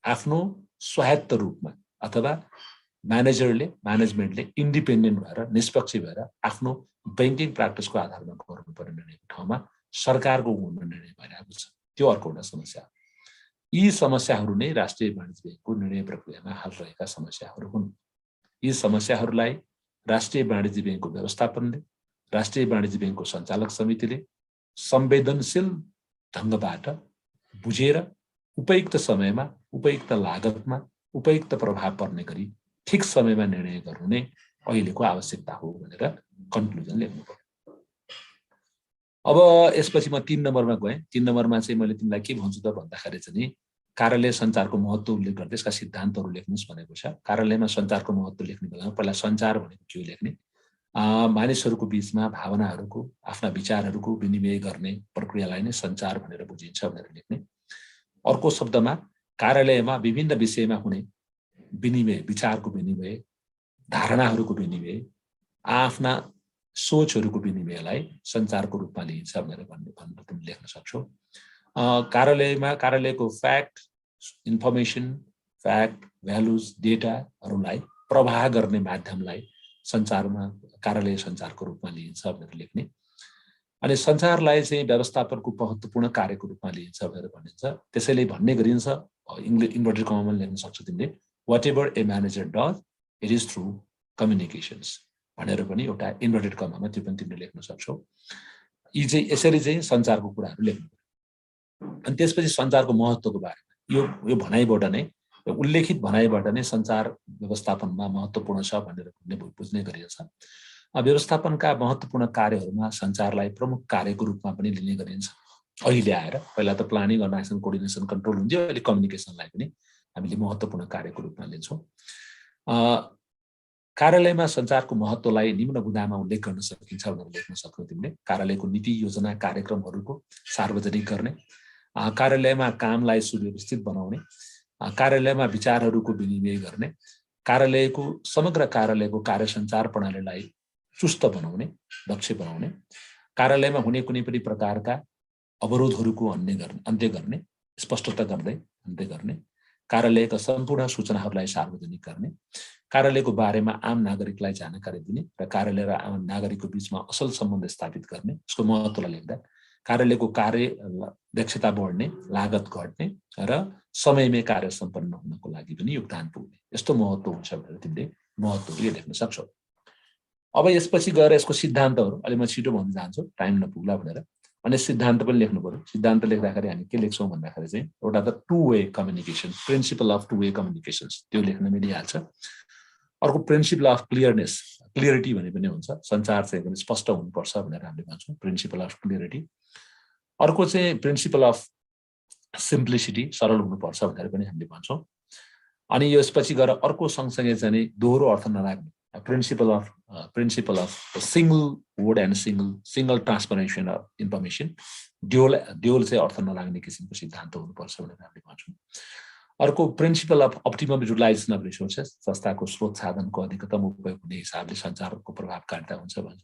आफ्नो स्वायत्त रूपमा अथवा म्यानेजमेन्टले इन्डिपेन्डेन्ट भएर निष्पक्ष भएर आफ्नो ब्याङ्किङ प्र्याक्टिसको आधारमा गर्नुपर्ने निर्णयको ठाउँमा सरकारको निर्णय भइरहेको छ। त्यो अर्को एउटा समस्या हो। यी समस्याहरू नै राष्ट्रिय वाणिज्य ब्याङ्कको निर्णय प्रक्रियामा हाल रहेका समस्याहरू हुन्। यी समस्याहरूलाई राष्ट्रिय वाणिज्य ब्याङ्कको व्यवस्थापनले, राष्ट्रिय वाणिज्य ब्याङ्कको सञ्चालक समितिले संवेदनशील ढङ्गबाट बुझेर उपयुक्त समयमा, उपयुक्त लागतमा, उपयुक्त प्रभाव पर्ने गरी ठिक समयमा निर्णय गर्नु नै अहिलेको आवश्यकता हो भनेर कन्क्लुजन लेख्नु पर्यो। अब यसपछि म 3 नम्बरमा गएँ। 3 नम्बरमा चाहिँ मैले तिमीलाई के भन्छु त भन्दाखेरि चाहिँ कार्यालय सञ्चारको महत्त्व उल्लेख गर्दै यसका सिद्धान्तहरू लेख्नुस् भनेको छ। कार्यालयमा सञ्चारको महत्त्व लेख्ने बेलामा पहिला सञ्चार भनेको के हो लेख्ने, मानिसहरूको बीचमा भावनाहरूको, आफ्ना विचारहरूको विनिमय गर्ने प्रक्रियालाई नै सञ्चार भनेर बुझिन्छ भनेर लेख्ने। अर्को शब्दमा कार्यालयमा विभिन्न विषयमा हुने विनिमय, विचारको विनिमय, धारणाहरूको विनिमय, आफ्ना सोचहरूको विनिमयलाई सञ्चारको रूपमा लिइन्छ भनेर तिमी लेख्न सक्छौ। कार्यालयको फ्याक्ट, इन्फर्मेसन, फ्याक्ट, भ्यालुज, डेटाहरूलाई प्रवाह गर्ने माध्यमलाई सञ्चारमा कार्यालय सञ्चारको रूपमा लिइन्छ भनेर लेख्ने। अनि सञ्चारलाई चाहिँ व्यवस्थापनको महत्त्वपूर्ण कार्यको रूपमा लिइन्छ भनेर भनिन्छ। त्यसैले भन्ने गरिन्छ, इन्भर्टेड कमामा लेख्न सक्छौ तिमीले, whatever a manager does it is through communications भनेर पनि एउटा इन्भर्टेड कमामा त्यो पनि तिमीले लेख्न सक्छौ। यी चाहिँ यसरी चाहिँ सञ्चारको कुराहरू लेख्नु पर्यो। अनि त्यसपछि सञ्चारको महत्त्वको बारेमा यो भनाइबाट नै, उल्लेखित भनाइबाट नै सञ्चार व्यवस्थापनमा महत्त्वपूर्ण छ भनेर बुझ्ने गरिन्छ। व्यवस्थापनका महत्त्वपूर्ण कार्यहरूमा सञ्चारलाई प्रमुख कार्यको रूपमा पनि लिने गरिन्छ। अहिले आएर पहिला त प्लानिङ, अर्गनाइजेसन, कोअर्डिनेसन, कन्ट्रोल हुन्थ्यो, अहिले कम्युनिकेसनलाई पनि हामीले महत्त्वपूर्ण कार्यको रूपमा लिन्छौँ। कार्यालयमा सञ्चारको महत्त्वलाई निम्न बुँदामा उल्लेख गर्न सकिन्छ भनेर लेख्न सक्छौ तिमीले। कार्यालयको नीति, योजना, कार्यक्रमहरूको सार्वजनिक गर्ने, कार्यालयमा कामलाई सुव्यवस्थित बनाउने, कार्यालयमा विचारहरूको विनिमय गर्ने, समग्र कार्यालयको कार्य सञ्चार प्रणालीलाई चुस्त बनाउने, दक्ष बनाउने, कार्यालयमा हुने कुनै पनि प्रकारका अवरोधहरूको अन्त्य गर्ने, स्पष्टता गर्दै अन्त्य गर्ने, कार्यालयका सम्पूर्ण सूचनाहरूलाई सार्वजनिक गर्ने, कार्यालयको बारेमा आम नागरिकलाई जानकारी दिने र कार्यालय र आम नागरिकको बीचमा असल सम्बन्ध स्थापित गर्ने। यसको महत्त्वलाई लेख्दा कार्यालयको कार्य दक्षता बढ्ने, लागत घट्ने र समयमै कार्य सम्पन्न हुनको लागि पनि योगदान पुग्ने, यस्तो महत्त्व हुन्छ भनेर तिमीले महत्त्वले लेख्न सक्छौ। अब यसपछि गएर यसको सिद्धान्तहरू, अहिले म छिटो भन्न चाहन्छु टाइम नपुग्ला भनेर, अनि सिद्धान्त पनि लेख्नु पर्यो। सिद्धान्त लेख्दाखेरि हामी के लेख्छौँ भन्दाखेरि चाहिँ एउटा त two way communication, principle of two way communications, त्यो लेख्न मिलिहाल्छ। अर्को प्रिन्सिपल अफ क्लियरनेस, क्लियरिटी भने पनि हुन्छ, सञ्चार चाहिँ एकदम स्पष्ट हुनुपर्छ भनेर हामीले भन्छौँ, प्रिन्सिपल अफ क्लियरिटी। अर्को चाहिँ प्रिन्सिपल अफ सिम्प्लिसिटी, सरल हुनुपर्छ भनेर पनि हामीले भन्छौँ। अनि यसपछि गएर अर्को सँगसँगै चाहिँ दोहोरो अर्थ नलाग्ने, principal of single word and single transformation of information, dual चाहिँ अर्थ नलाग्ने किसिमको सिद्धान्त हुनुपर्छ भनेर हामीले भन्छौँ। अर्को principal of optimum utilisation of resources, संस्थाको स्रोत साधनको अधिकतम उपयोग हुने हिसाबले सञ्चारको प्रभावकारिता हुन्छ भन्छ।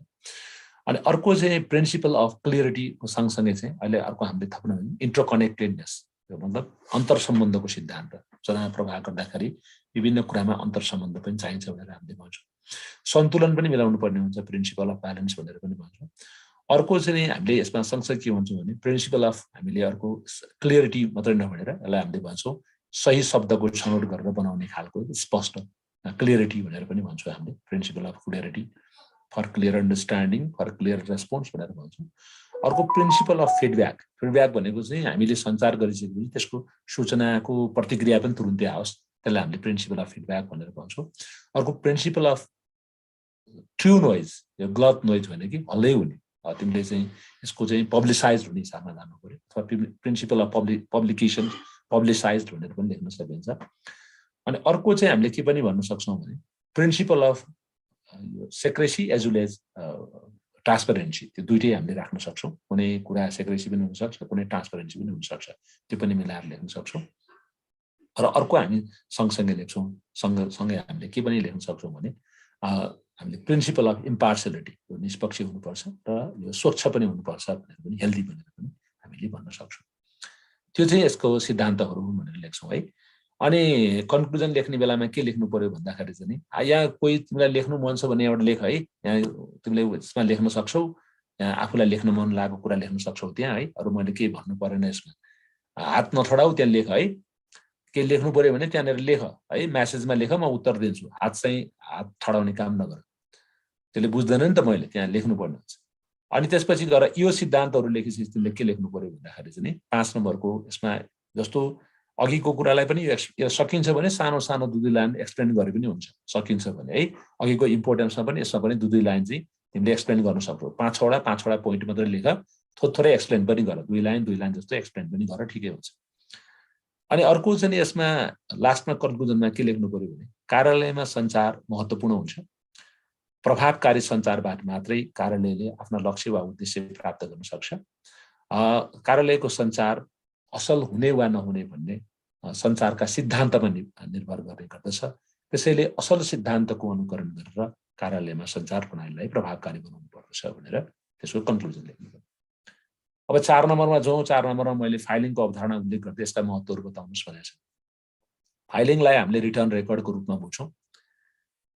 अनि अर्को चाहिँ प्रिन्सिपल अफ क्लियरिटीको सँगसँगै चाहिँ अहिले अर्को हामीले थप्नु भने इन्टरकनेक्टेडनेस, मतलब अन्तर सम्बन्धको सिद्धान्त, सूचना प्रवाह गर्दाखेरि विभिन्न कुरामा अन्तर सम्बन्ध पनि चाहिन्छ भनेर हामीले भन्छौँ। सन्तुलन पनि मिलाउनु पर्ने हुन्छ, प्रिन्सिपल अफ ब्यालेन्स भनेर पनि भन्छौँ। अर्को चाहिँ हामीले यसमा सँगसँगै के भन्छौँ भने प्रिन्सिपल अफ, हामीले अर्को क्लियरिटी मात्रै नभनेर यसलाई हामीले भन्छौँ सही शब्दको छनौट गरेर बनाउने खालको स्पष्ट क्लियरिटी भनेर पनि भन्छौँ हामीले, principle of clarity, for clear understanding, for clear response भनेर भन्छौँ। अर्को प्रिन्सिपल अफ फिडब्याक, फिडब्याक भनेको चाहिँ हामीले सञ्चार गरिसकेपछि त्यसको सूचनाको प्रतिक्रिया पनि तुरुन्तै आओस्, त्यसलाई हामीले प्रिन्सिपल अफ फिडब्याक भनेर भन्छौँ। अर्को प्रिन्सिपल अफ ट्रु नोइज, यो गलत नोइज भने कि हल्लै हुने, तिमीले चाहिँ यसको चाहिँ पब्लिसाइज हुने हिसाबमा जानु पर्यो, अथवा प्रिन्सिपल अफ पब्लिकेसन, पब्लिसाइज भनेर पनि लेख्न सकिन्छ। अनि अर्को चाहिँ हामीले के पनि भन्न सक्छौँ भने principle of secrecy as well as transparency, त्यो दुइटै हामीले राख्न सक्छौँ। कुनै कुरा सेक्रेसी पनि हुनसक्छ, कुनै ट्रान्सपरेन्सी पनि हुनसक्छ, त्यो पनि मिलाएर लेख्न सक्छौँ। र अर्को हामी सँगसँगै लेख्छौँ, सँगसँगै हामीले के पनि लेख्न सक्छौँ भने हामीले प्रिन्सिपल अफ इम्पार्सियलिटी, यो निष्पक्ष हुनुपर्छ र यो स्वच्छ पनि हुनुपर्छ भनेर पनि, हेल्दी भनेर पनि हामीले भन्न सक्छौँ। त्यो चाहिँ यसको सिद्धान्तहरू भनेर लेख्छौँ है। अनि कन्क्लुजन लेख्ने बेलामा के लेख्नु पर्यो भन्दाखेरि चाहिँ यहाँ कोही तिमीलाई लेख्नु मन छ भने एउटा लेख है, यहाँ तिमीले यसमा लेख्न सक्छौ, यहाँ आफूलाई लेख्न मन लागेको कुरा लेख्न सक्छौ त्यहाँ है, अरू मैले केही भन्नु परेन यसमा। हात नठडाउ, त्यहाँ लेख है, के लेख्नु पर्यो भने त्यहाँनिर लेख है, म्यासेजमा लेख, म उत्तर दिन्छु, हात ठडाउने काम नगर। त्यसले बुझ्दैन नि त मैले त्यहाँ लेख्नु पर्ने हुन्छ। अनि त्यसपछि गएर यो सिद्धान्तहरू लेखेपछि तिमीले के लेख्नु पर्यो भन्दाखेरि चाहिँ 5 नम्बरको यसमा जस्तो अघिको कुरालाई पनि यो सकिन्छ भने सानो सानो 2 लाइन एक्सप्लेन गरे पनि हुन्छ, सकिन्छ भने है, अघिको इम्पोर्टेन्समा पनि यसमा पनि 2 लाइन चाहिँ तिमीले एक्सप्लेन गर्न सक्छौ। 5वटा पोइन्ट मात्रै लेख, थोरै एक्सप्लेन पनि गर, 2 लाइन जस्तो एक्सप्लेन पनि गर, ठिकै हुन्छ। अनि अर्को चाहिँ यसमा लास्टमा कन्क्लुजनमा के लेख्नु पर्यो भने कार्यालयमा सञ्चार महत्त्वपूर्ण हुन्छ। प्रभावकारी सञ्चारबाट मात्रै कार्यालयले आफ्ना लक्ष्य वा उद्देश्य प्राप्त गर्न सक्छ। कार्यालयको सञ्चार असल हुने वा नहुने भन्ने सञ्चारका सिद्धान्तमा निर्भर गर्ने गर्दछ। त्यसैले असल सिद्धान्तको अनुकरण गरेर कार्यालयमा सञ्चार प्रणालीलाई प्रभावकारी बनाउनु पर्दछ भनेर त्यसको कन्क्लुजन लेख्नु पर्यो। अब 4 नम्बरमा जाउँ। 4 नम्बरमा मैले फाइलिङको अवधारणा उल्लेख गर्दै यसका महत्त्वहरू बताउनुहोस् भनेको छु। फाइलिङलाई हामीले रिटर्न रेकर्डको रूपमा बुझ्छौँ।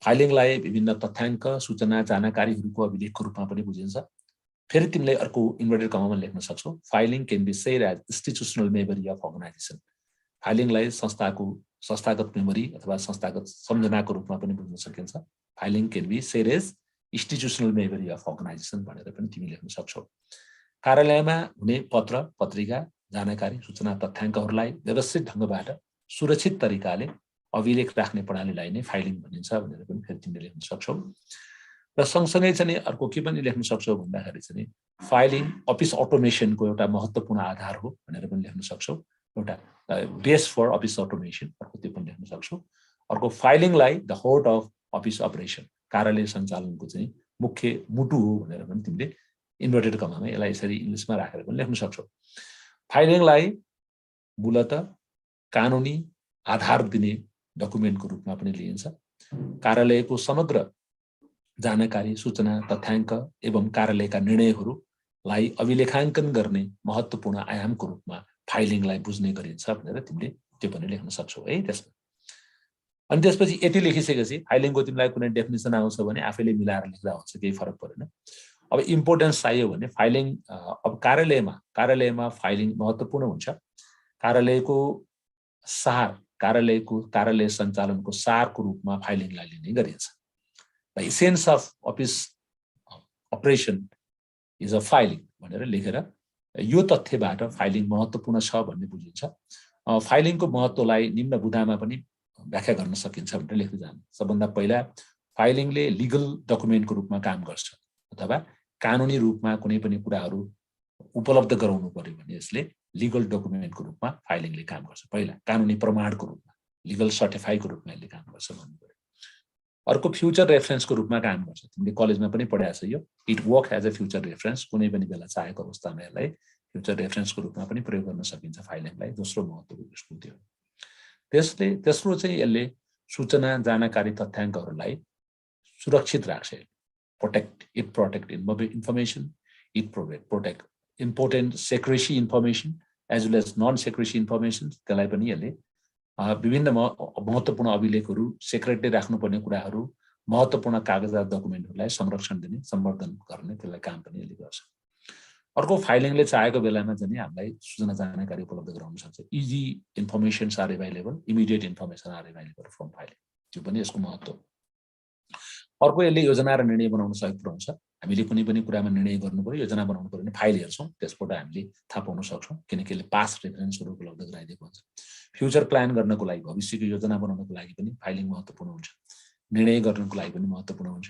फाइलिङलाई विभिन्न तथ्याङ्क, सूचना, जानकारीहरूको अभिलेखको रूपमा पनि बुझिन्छ। फेरि तिमीले अर्को इन्भर्टेड कमामा लेख्न सक्छौ, filing can be said as institutional memory of organization. फाइलिङलाई संस्थागत मेमोरी अथवा संस्थागत सम्झनाको रूपमा पनि बुझ्न सकिन्छ। Filing can be said as institutional memory of organization भनेर पनि तिमी लेख्न सक्छौ। कार्यालयमा हुने पत्र, पत्रिका, जानकारी, सूचना, तथ्याङ्कहरूलाई व्यवस्थित ढङ्गबाट सुरक्षित तरिकाले अभिलेख राख्ने प्रणालीलाई नै फाइलिङ भनिन्छ भनेर पनि फेरि तिमीले लेख्न सक्छौ। र सँगसँगै चाहिँ अर्को के पनि लेख्न सक्छौ भन्दाखेरि चाहिँ फाइलिङ अफिस अटोमेसनको एउटा महत्त्वपूर्ण आधार हो भनेर पनि लेख्न सक्छौ। एउटा बेस फर अफिस अटोमेसन, अर्को त्यो पनि लेख्न सक्छौ। अर्को फाइलिङलाई the heart of office operation, कार्यालय सञ्चालनको चाहिँ मुख्य मुटु हो भनेर पनि तिमीले इन्भर्टेड कमामा यसलाई यसरी इङ्ग्लिसमा राखेर पनि लेख्न सक्छौ। फाइलिङलाई मूलतः कानुनी आधार दिने डकुमेन्टको रूपमा पनि लिइन्छ। कार्यालयको समग्र जानकारी, सूचना, तथ्याङ्क एवं कार्यालयका निर्णयहरूलाई अभिलेखाङ्कन गर्ने महत्त्वपूर्ण आयामको रूपमा फाइलिङलाई बुझ्ने गरिन्छ भनेर तिमीले त्यो पनि लेख्न सक्छौ है त्यसमा। अनि त्यसपछि यति लेखिसकेपछि फाइलिङको तिमीलाई कुनै डेफिनेसन आउँछ भने आफैले मिलाएर लेख्दा हुन्छ, केही फरक परेन। अब इम्पोर्टेन्स चाहियो भने फाइलिङ अब कार्यालयमा फाइलिङ महत्त्वपूर्ण हुन्छ। कार्यालय सञ्चालनको सारको रूपमा फाइलिङलाई लिने गरिन्छ। The essence of office operation is a filing भनेर लेखेर यो तथ्यबाट फाइलिङ महत्त्वपूर्ण छ भन्ने बुझिन्छ। फाइलिङको महत्त्वलाई निम्न बुँदामा पनि व्याख्या गर्न सकिन्छ भनेर लेख्दै जानु। सबभन्दा पहिला फाइलिङले लिगल डकुमेन्टको रूपमा काम गर्छ अथवा कानुनी रूपमा कुनै पनि कुराहरू उपलब्ध गराउनु पर्यो भने यसले लिगल डकुमेन्टको रूपमा फाइलिङले काम गर्छ। पहिला कानुनी प्रमाणको रूपमा, लिगल सर्टिफाईको रूपमा यसले काम गर्छ भन्नु पर्यो। अर्को फ्युचर रेफरेन्सको रूपमा काम गर्छ। तिमीले कलेजमा पनि पढाएको छ यो, it work as a future reference. कुनै पनि बेला चाहेको अवस्थामा यसलाई फ्युचर रेफरेन्सको रूपमा पनि प्रयोग गर्न सकिन्छ फाइलिङलाई। दोस्रो महत्त्वपूर्ण यसको त्यो तेस्रो चाहिँ यसले सूचना, जानकारी, तथ्याङ्कहरूलाई सुरक्षित राख्छ। Protect information, it protect important secrecy information as well as non secrecy information. त्यसलाई पनि यसले विभिन्न महत्त्वपूर्ण अभिलेखहरू, सेक्रेटली राख्नुपर्ने कुराहरू, महत्त्वपूर्ण कागजात डकुमेन्टहरूलाई संरक्षण दिने, सम्वर्धन गर्ने, त्यसलाई काम पनि यसले गर्छ। अर्को फाइलिङले चाहेको बेलामा चाहिँ हामीलाई सूचना, जानकारी उपलब्ध गराउन सक्छ। Easy informations are available, immediate information are available from filing. त्यो पनि यसको महत्त्व। अर्को यसले योजना र निर्णय बनाउन सहयोग पुर्याउँछ। हामीले कुनै पनि कुरामा निर्णय गर्नु पर्यो, योजना बनाउनु पर्यो भने फाइल हेर्छौँ, त्यसबाट हामीले थाहा पाउन सक्छौँ, किनकि यसले पास्ट रेफरेन्सहरू उपलब्ध गराइदिएको हुन्छ। फ्युचर प्लान गर्नको लागि, भविष्यको योजना बनाउनको लागि पनि फाइलिङ महत्त्वपूर्ण हुन्छ। निर्णय गर्नको लागि पनि महत्त्वपूर्ण हुन्छ।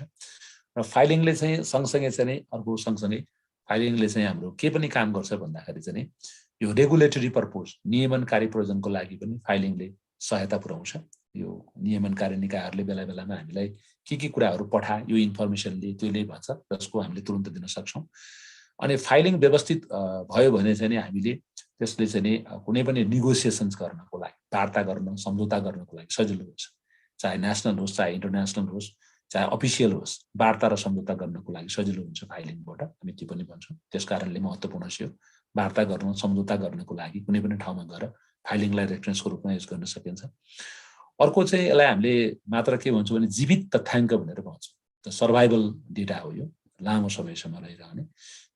र फाइलिङले चाहिँ सँगसँगै फाइलिङले चाहिँ हाम्रो के पनि काम गर्छ भन्दाखेरि चाहिँ यो रेगुलेटरी पर्पोज, नियमनकारी प्रयोजनको लागि पनि फाइलिङले सहायता पुर्याउँछ। यो नियमनकारी निकायहरूले बेला बेलामा हामीलाई के कुराहरू पठा, यो इन्फर्मेसनले त्यसले भन्छ, जसको हामीले तुरुन्त दिन सक्छौँ। अनि फाइलिङ व्यवस्थित भयो भने चाहिँ हामीले त्यसले चाहिँ कुनै पनि निगोसिएसन्स गर्नको लागि, वार्ता गर्न, सम्झौता गर्नको लागि सजिलो हुन्छ। चाहे नेसनल होस्, चाहे इन्टरनेसनल होस्, चाहे अफिसियल होस्, वार्ता र सम्झौता गर्नको लागि सजिलो हुन्छ फाइलिङबाट। हामी त्यो पनि भन्छौँ। त्यस कारणले महत्त्वपूर्ण छ। वार्ता गर्न, सम्झौता गर्नको लागि कुनै पनि ठाउँमा गएर फाइलिङलाई रेफरेन्सको रूपमा युज गर्न सकिन्छ। अर्को चाहिँ यसलाई हामीले मात्र के भन्छौँ भने जीवित तथ्याङ्क भनेर भन्छौँ। सर्भाइभल डेटा हो यो। लामो समयसम्म रहिरहने,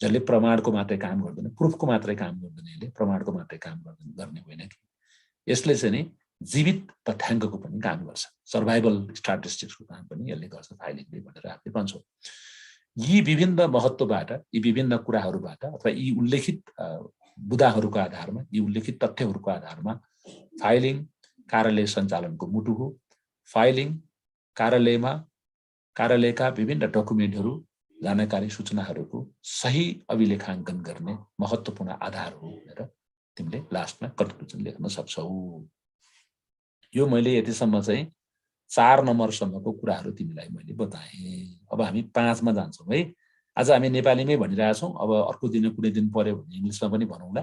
जसले प्रमाणको मात्रै काम गर्दैन, प्रुफको मात्रै काम गर्दैन, यसले प्रमाणको मात्रै काम गर्ने होइन कि यसले चाहिँ नि जीवित तथ्याङ्कको पनि काम गर्छ, सर्भाइभल स्ट्याटिस्टिक्सको काम पनि यसले गर्छ फाइलिङले भनेर हामीले भन्छौँ। यी विभिन्न महत्त्वबाट, यी विभिन्न कुराहरूबाट अथवा यी उल्लेखित बुदाहरूको आधारमा, यी उल्लेखित तथ्यहरूको आधारमा फाइलिङ कार्यालय सञ्चालनको मुटु हो। फाइलिङ कार्यालयका विभिन्न डकुमेन्टहरू, जानकारी, सूचनाहरूको सही अभिलेखाङ्कन गर्ने महत्त्वपूर्ण आधार हो भनेर तिमीले लास्टमा कन्क्लुजन लेख्न सक्छौ। यो मैले यतिसम्म चाहिँ 4 नम्बरसम्मको कुराहरू तिमीलाई मैले बताएँ। अब हामी 5 मा जान्छौँ है। आज हामी नेपालीमै भनिरहेछौँ, अब अर्को दिन कुनै दिन पर्यो भने इङ्ग्लिसमा पनि भनौँला।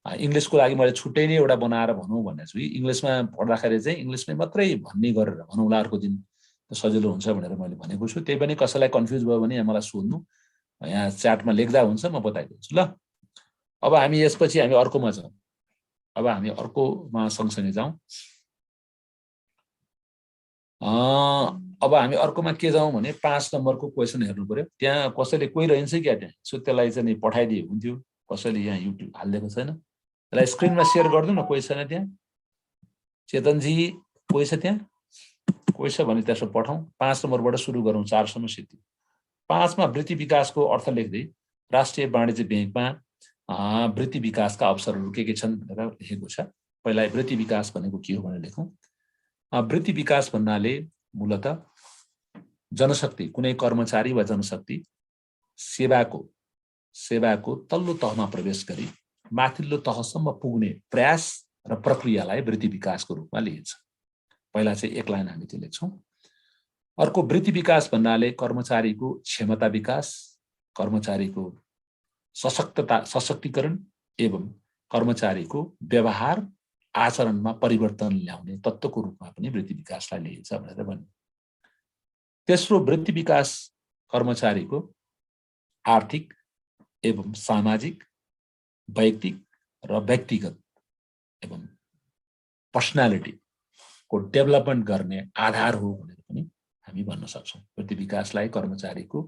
इङ्ग्लिसको लागि मैले छुट्टै नै एउटा बनाएर भनौँ भनेको छु। इङ्ग्लिसमा पढ्दाखेरि चाहिँ इङ्ग्लिसमै मात्रै भन्ने गरेर भनौँला, अर्को दिन सजिलो हुन्छ भनेर मैले भनेको छु। त्यही पनि कसैलाई कन्फ्युज भयो भने मलाई सोध्नु, यहाँ च्याटमा लेख्दा हुन्छ, म बताइदिन्छु ल। अब हामी यसपछि हामी अर्कोमा जाउँ। अब हामी अर्कोमा सँगसँगै जाउँ। अब हामी अर्कोमा के जाउँ भने 5 नम्बरको क्वेसन हेर्नु पर्यो। त्यहाँ कसैले कोही रहन्छ क्या त्यहाँ, सो त्यसलाई चाहिँ पठाइदिए हुन्थ्यो। कसैले यहाँ युट्युब हालिदिएको छैन, त्यसलाई स्क्रिनमा सेयर गरिदिउँ न। कोही छैन त्यहाँ? चेतनजी कोही छ त्यहाँ? कोही छ भने त्यसो पठाउँ। 5 नम्बरबाट सुरु गरौँ, 4 सम्म सिद्धि। 5 मा वृत्ति विकासको अर्थ लेख्दै राष्ट्रिय वाणिज्य ब्याङ्कमा वृत्ति विकासका अवसरहरू के छन् भनेर लेखेको छ। पहिला वृत्ति विकास भनेको के हो भनेर लेखौँ। वृत्ति विकास भन्नाले मूलतः जनशक्ति, कुनै कर्मचारी वा जनशक्ति सेवाको तल्लो तहमा प्रवेश गरी माथिल्लो तहसम्म पुग्ने प्रयास र प्रक्रियालाई वृत्ति विकासको रूपमा लिइन्छ। पहिला चाहिँ एक लाइन हामी त्यो लेख्छौँ। अर्को वृत्ति विकास भन्नाले कर्मचारीको क्षमता विकास, कर्मचारीको सशक्तिकरण एवं कर्मचारीको व्यवहार आचरणमा परिवर्तन ल्याउने तत्त्वको रूपमा पनि वृत्ति विकासलाई लिइन्छ भनेर भन्यो। तेस्रो, वृत्ति विकास कर्मचारीको आर्थिक एवं सामाजिक, वैयक्तिक र व्यक्तिगत एवं पर्सनालिटीको डेभलपमेन्ट गर्ने आधार हो भनेर पनि हामी भन्न सक्छौँ। वृत्ति विकासलाई कर्मचारीको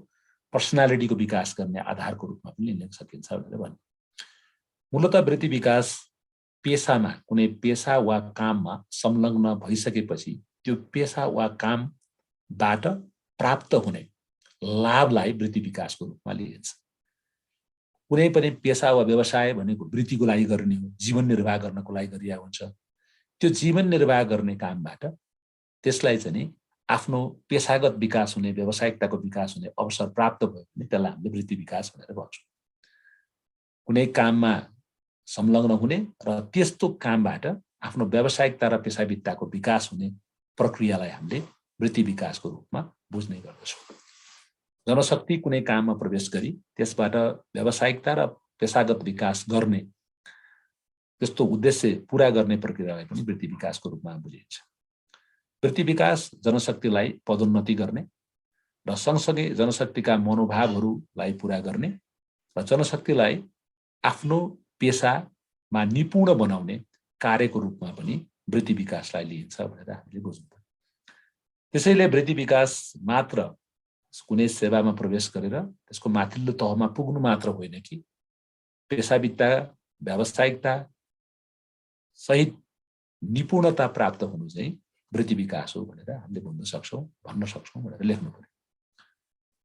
पर्सनालिटीको विकास गर्ने आधारको रूपमा पनि लिन सकिन्छ भनेर भन्यो। मूलतः वृत्ति विकास पेसामा, कुनै पेसा वा काममा संलग्न भइसकेपछि त्यो पेसा वा कामबाट प्राप्त हुने लाभलाई वृत्ति विकासको रूपमा लिइन्छ। कुनै पनि पेसा वा व्यवसाय भनेको वृत्तिको लागि गर्ने हो, जीवन निर्वाह गर्नको लागि गरिएको हुन्छ। त्यो जीवन निर्वाह गर्ने कामबाट त्यसलाई चाहिँ नि आफ्नो पेसागत विकास हुने, व्यावसायिकताको विकास हुने अवसर प्राप्त भयो भने त्यसलाई हामीले वृत्ति विकास भनेर भन्छौँ। कुनै काममा संलग्न हुने र त्यस्तो कामबाट आफ्नो व्यावसायिकता र पेसावित्ताको विकास हुने प्रक्रियालाई हामीले वृत्ति विकासको रूपमा बुझ्ने गर्दछौँ। जनशक्ति कुनै काममा प्रवेश गरी त्यसबाट व्यावसायिकता र पेसागत विकास गर्ने, त्यस्तो उद्देश्य पूरा गर्ने प्रक्रियालाई पनि वृत्ति विकासको रूपमा बुझिन्छ। वृत्ति विकास जनशक्तिलाई पदोन्नति गर्ने र सँगसँगै जनशक्तिका मनोभावहरूलाई पूरा गर्ने र जनशक्तिलाई आफ्नो पेसामा निपुण बनाउने कार्यको रूपमा पनि वृत्ति विकासलाई लिइन्छ भनेर हामीले बुझ्नुपर्छ। त्यसैले वृत्ति विकास मात्र कुनै सेवामा प्रवेश गरेर त्यसको माथिल्लो तहमा पुग्नु मात्र होइन कि पेसावित्ता, व्यावसायिकता सहित निपुणता प्राप्त हुनु चाहिँ वृत्ति विकास हो भनेर हामीले भन्न सक्छौँ भनेर लेख्नु पर्यो।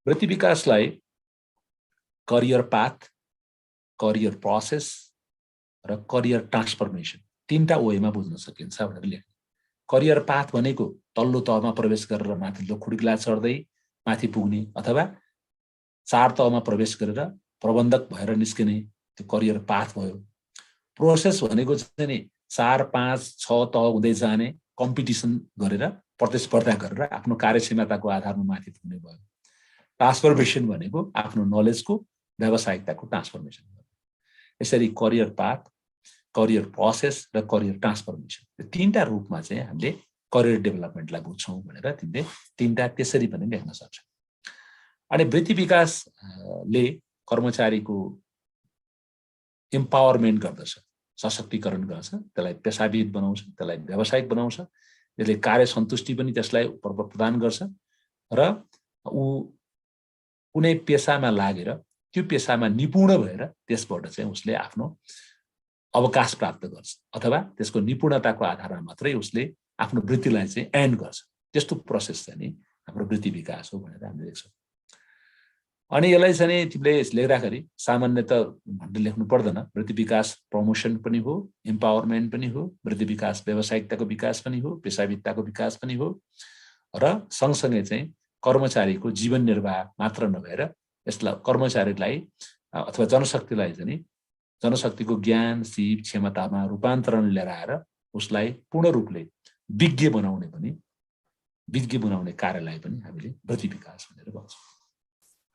वृत्ति विकासलाई करियर पाथ, करियर प्रोसेस र करियर ट्रान्सफर्मेसन 3टा वेमा बुझ्न सकिन्छ भनेर लेख्नु। करियर पाथ भनेको तल्लो तहमा प्रवेश गरेर माथिल्लो खुड्किला चढ्दै माथि पुग्ने, अथवा 4 तहमा प्रवेश गरेर प्रबन्धक भएर निस्किने, त्यो करियर पाथ भयो। प्रोसेस भनेको चाहिँ नि 4, 5, 6 तह हुँदै जाने, कम्पिटिसन गरेर, प्रतिस्पर्धा गरेर आफ्नो कार्यक्षमताको आधारमा माथि पुग्ने भयो। ट्रान्सफर्मेसन भनेको आफ्नो नलेजको, व्यावसायिकताको ट्रान्सफर्मेसन भयो। यसरी करियर पाथ, करियर प्रोसेस र करियर ट्रान्सफर्मेसन, यो 3टा रूपमा चाहिँ हामीले करियर डेभलपमेन्टलाई बुझ्छौँ भनेर तिमीले 3टा त्यसरी पनि लेख्न सक्छौ। अनि वृत्ति विकासले कर्मचारीको इम्पावरमेन्ट गर्दछ, सशक्तिकरण गर्छ, त्यसलाई पेसाविद बनाउँछ, त्यसलाई व्यावसायिक बनाउँछ, त्यसले कार्य सन्तुष्टि पनि त्यसलाई प्रदान गर्छ र ऊ कुनै पेसामा लागेर त्यो पेसामा निपुण भएर त्यसबाट चाहिँ उसले आफ्नो अवकाश प्राप्त गर्छ अथवा त्यसको निपुणताको आधारमा मात्रै उसले आफ्नो वृत्तिलाई चाहिँ एन्ड गर्छ। त्यस्तो प्रोसेस चाहिँ नि हाम्रो वृत्ति विकास हो भनेर हामीले देख्छौँ। अनि यसलाई चाहिँ नि तिमीले लेख्दाखेरि सामान्यत भनेर लेख्नु पर्दैन। वृत्ति विकास प्रमोसन पनि हो, इम्पावरमेन्ट पनि हो, वृत्ति विकास व्यावसायिकताको विकास पनि हो, पेसावित्ताको विकास पनि हो र सँगसँगै चाहिँ कर्मचारीको जीवन निर्वाह मात्र नभएर यसलाई कर्मचारीलाई अथवा जनशक्तिलाई चाहिँ नि जनशक्तिको ज्ञान, सिप, क्षमतामा रूपान्तरण ल्याएर आएर उसलाई पूर्ण रूपले विज्ञ बनाउने कार्यलाई पनि हामीले वृत्ति विकास भनेर भन्छौँ।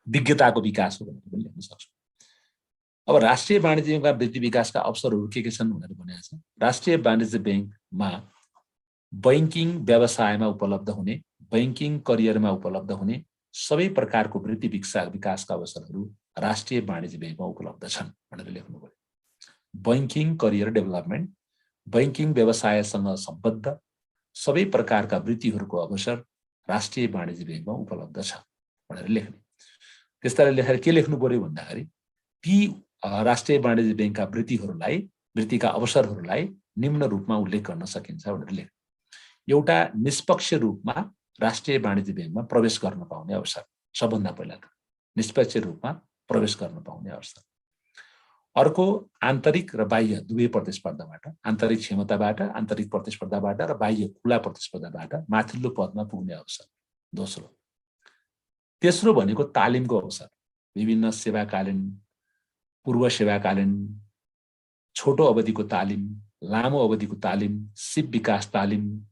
विज्ञताको विकास हो भनेर पनि लेख्न सक्छौँ। अब राष्ट्रिय वाणिज्य ब्याङ्कका वृत्ति विकासका अवसरहरू के छन् भनेर भनेको छ। राष्ट्रिय वाणिज्य ब्याङ्कमा बैंकिङ व्यवसायमा उपलब्ध हुने, बैंकिङ करियरमा उपलब्ध हुने सबै प्रकारको वृत्ति विकासका अवसरहरू राष्ट्रिय वाणिज्य ब्याङ्कमा उपलब्ध छन् भनेर लेख्नु पर्यो। बैंकिङ करियर डेभलपमेन्ट, बैंकिङ व्यवसायसँग सम्बद्ध सबै प्रकारका वृत्तिहरूको अवसर राष्ट्रिय वाणिज्य ब्याङ्कमा उपलब्ध छ भनेर लेख्ने। त्यस्ताले लेखेर के लेख्नु पर्यो भन्दाखेरि ती राष्ट्रिय वाणिज्य ब्याङ्कका वृत्तिका अवसरहरूलाई निम्न रूपमा उल्लेख गर्न सकिन्छ भनेर लेख्ने। एउटा निष्पक्ष रूपमा राष्ट्रिय वाणिज्य ब्याङ्कमा प्रवेश गर्न पाउने अवसर, सबभन्दा पहिला त निष्पक्ष रूपमा प्रवेश गर्न पाउने अवसर। अर्को आन्तरिक र बाह्य दुवै प्रतिस्पर्धाबाट, आन्तरिक क्षमताबाट, आन्तरिक प्रतिस्पर्धाबाट र बाह्य खुला प्रतिस्पर्धाबाट माथिल्लो पदमा पुग्ने अवसर दोस्रो। तेस्रो भनेको तालिमको अवसर, विभिन्न सेवाकालीन, पूर्व सेवाकालीन, छोटो अवधिको तालिम, लामो अवधिको तालिम, सिप विकास तालिम,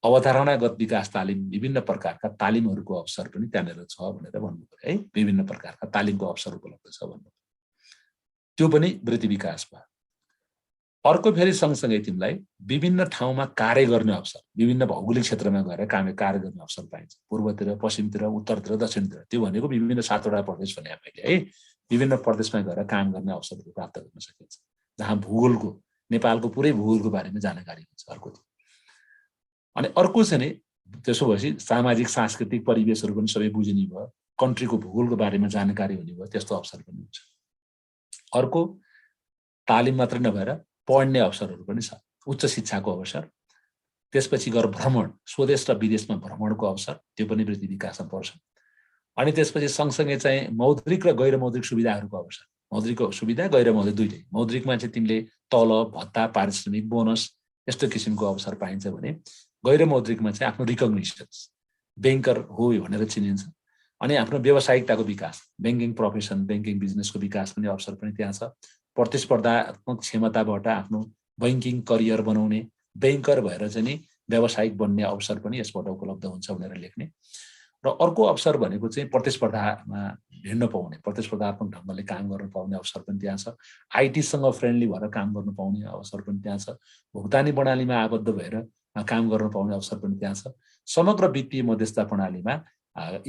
अवधारणागत विकास तालिम, विभिन्न प्रकारका तालिमहरूको अवसर पनि त्यहाँनिर छ भनेर भन्नु पर्यो है। विभिन्न प्रकारका तालिमको अवसर उपलब्ध छ भन्नु, त्यो पनि वृत्ति विकास भयो। अर्को फेरि सँगसँगै तिमीलाई विभिन्न ठाउँमा कार्य गर्ने अवसर, विभिन्न भौगोलिक क्षेत्रमा गएर कार्य गर्ने अवसर पाइन्छ। पूर्वतिर, पश्चिमतिर, उत्तरतिर, दक्षिणतिर, त्यो भनेको विभिन्न 7वटा प्रदेश भने मैले है। विभिन्न प्रदेशमा गएर काम गर्ने अवसरहरू प्राप्त गर्न सकिन्छ, जहाँ भूगोलको, नेपालको पुरै भूगोलको बारेमा जानकारी हुन्छ। अर्को थियो। अनि अर्को चाहिँ नि त्यसो भएपछि सामाजिक सांस्कृतिक परिवेशहरू पनि सबै बुझिने भयो, कन्ट्रीको भूगोलको बारेमा जानकारी हुने भयो, त्यस्तो अवसर पनि हुन्छ। अर्को तालिम मात्र नभएर पढ्ने अवसरहरू पनि छ, उच्च शिक्षाको अवसर, त्यसपछि गएर भ्रमण, स्वदेश र विदेशमा भ्रमणको अवसर, त्यो पनि वृत्ति विकासमा पर्छ। अनि त्यसपछि सँगसँगै चाहिँ मौद्रिक र गैर मौद्रिक सुविधाहरूको अवसर, मौद्रिक सुविधा, गैर मौद्रिक दुईटै। मौद्रिकमा चाहिँ तिमीले तलब, भत्ता, पारिश्रमिक, बोनस यस्तो किसिमको अवसर पाइन्छ भने गैर मौद्रिकमा चाहिँ आफ्नो रिकग्निसन्स, ब्याङ्कर हो भनेर चिनिन्छ। अनि आफ्नो व्यावसायिकताको विकास, ब्याङ्किङ प्रोफेसन, ब्याङ्किङ बिजनेसको विकास पनि अवसर पनि त्यहाँ छ। प्रतिस्पर्धात्मक क्षमताबाट आफ्नो ब्याङ्किङ करियर बनाउने, ब्याङ्कर भएर चाहिँ नि व्यावसायिक बन्ने अवसर पनि यसबाट उपलब्ध हुन्छ भनेर लेख्ने। र अर्को अवसर भनेको चाहिँ प्रतिस्पर्धामा हिँड्न पाउने, प्रतिस्पर्धात्मक ढङ्गले काम गर्न पाउने अवसर पनि त्यहाँ छ। आइटीसँग फ्रेन्डली भएर काम गर्न पाउने अवसर पनि त्यहाँ छ। भुक्तानी प्रणालीमा आबद्ध भएर काम गर्न पाउने अवसर पनि त्यहाँ छ। समग्र वित्तीय मध्यस्थता प्रणालीमा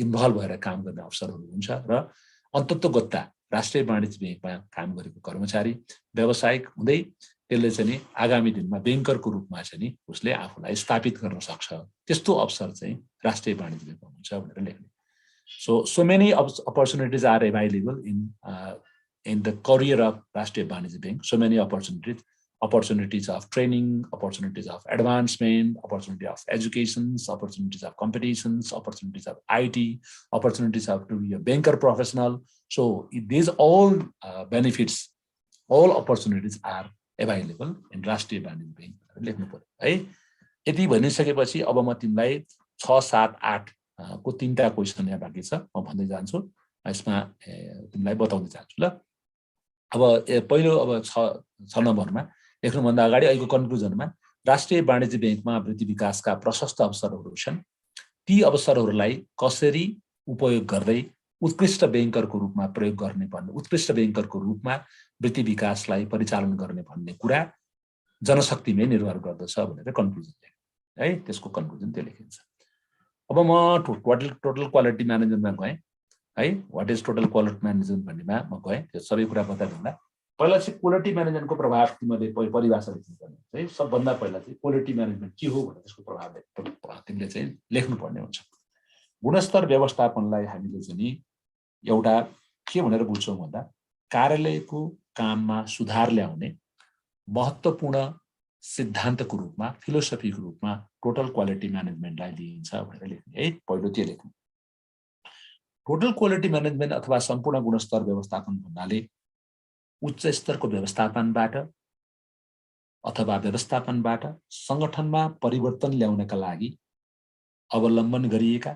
इन्भल्भ भएर काम गर्ने अवसरहरू हुन्छ। र अन्ततोगत्ता राष्ट्रिय वाणिज्य ब्याङ्कमा काम गरेको कर्मचारी व्यावसायिक हुँदै त्यसले चाहिँ नि आगामी दिनमा ब्याङ्करको रूपमा चाहिँ नि उसले आफूलाई स्थापित गर्न सक्छ, त्यस्तो अवसर चाहिँ राष्ट्रिय वाणिज्य ब्याङ्कमा हुन्छ भनेर लेख्ने। So many opportunities are available in the career of Rashtriya Vanijya Bank. So many opportunities of training, opportunities of advancement, opportunity of education, opportunities of competitions, opportunities of IT, opportunities of to be a banker professional. So these all benefits, all opportunities are available in Rashtriya Vanijya Bank. लेख्नु पर्यो है। यति भनिसकेपछि अब म तिमीलाई 6, 7, 8 को 3टा question यहाँ बाँकी छ, म भन्दै जान्छु, यसमा तिमीलाई बताउँदै जान्छु ल। अब पहिलो अब 6 नम्बरमा लेख्नुभन्दा अगाडि अहिलेको कन्क्लुजनमा राष्ट्रिय वाणिज्य ब्याङ्कमा वृद्धि विकासका प्रशस्त अवसरहरू छन्। ती अवसरहरूलाई कसरी उपयोग गर्दै उत्कृष्ट ब्याङ्करको रूपमा प्रयोग गर्ने भन्ने, उत्कृष्ट ब्याङ्करको रूपमा वृद्धि विकासलाई परिचालन गर्ने भन्ने कुरा जनशक्तिमै निर्भर गर्दछ भनेर कन्क्लुजन लेख्यो है। त्यसको कन्क्लुजन त्यो लेखिन्छ। अब म टोटल क्वालिटी म्यानेजमेन्टमा गएँ है। What is total quality management भन्नेमा म गएँ। त्यो सबै कुरा बताइदिउँला। पहिला चाहिँ क्वालिटी म्यानेजमेन्टको प्रभाव तिमीले परिभाषा लेख्नुपर्ने है। सबभन्दा पहिला चाहिँ क्वालिटी म्यानेजमेन्ट के हो भनेर त्यसको प्रभाव तिमीले चाहिँ लेख्नुपर्ने हुन्छ। गुणस्तर व्यवस्थापनलाई हामीले चाहिँ एउटा के भनेर बुझ्छौँ भन्दा कार्यालयको काममा सुधार ल्याउने महत्त्वपूर्ण सिद्धान्तको रूपमा फिलोसफीको रूपमा टोटल क्वालिटी म्यानेजमेन्टलाई लिइन्छ भनेर लेख्ने है। पहिलो त्यो लेख्नु। टोटल क्वालिटी म्यानेजमेन्ट अथवा सम्पूर्ण गुणस्तर व्यवस्थापन भन्नाले उच्च स्तरको व्यवस्थापनबाट अथवा व्यवस्थापनबाट संगठनमा परिवर्तन ल्याउनका लागि अवलम्बन गरिएका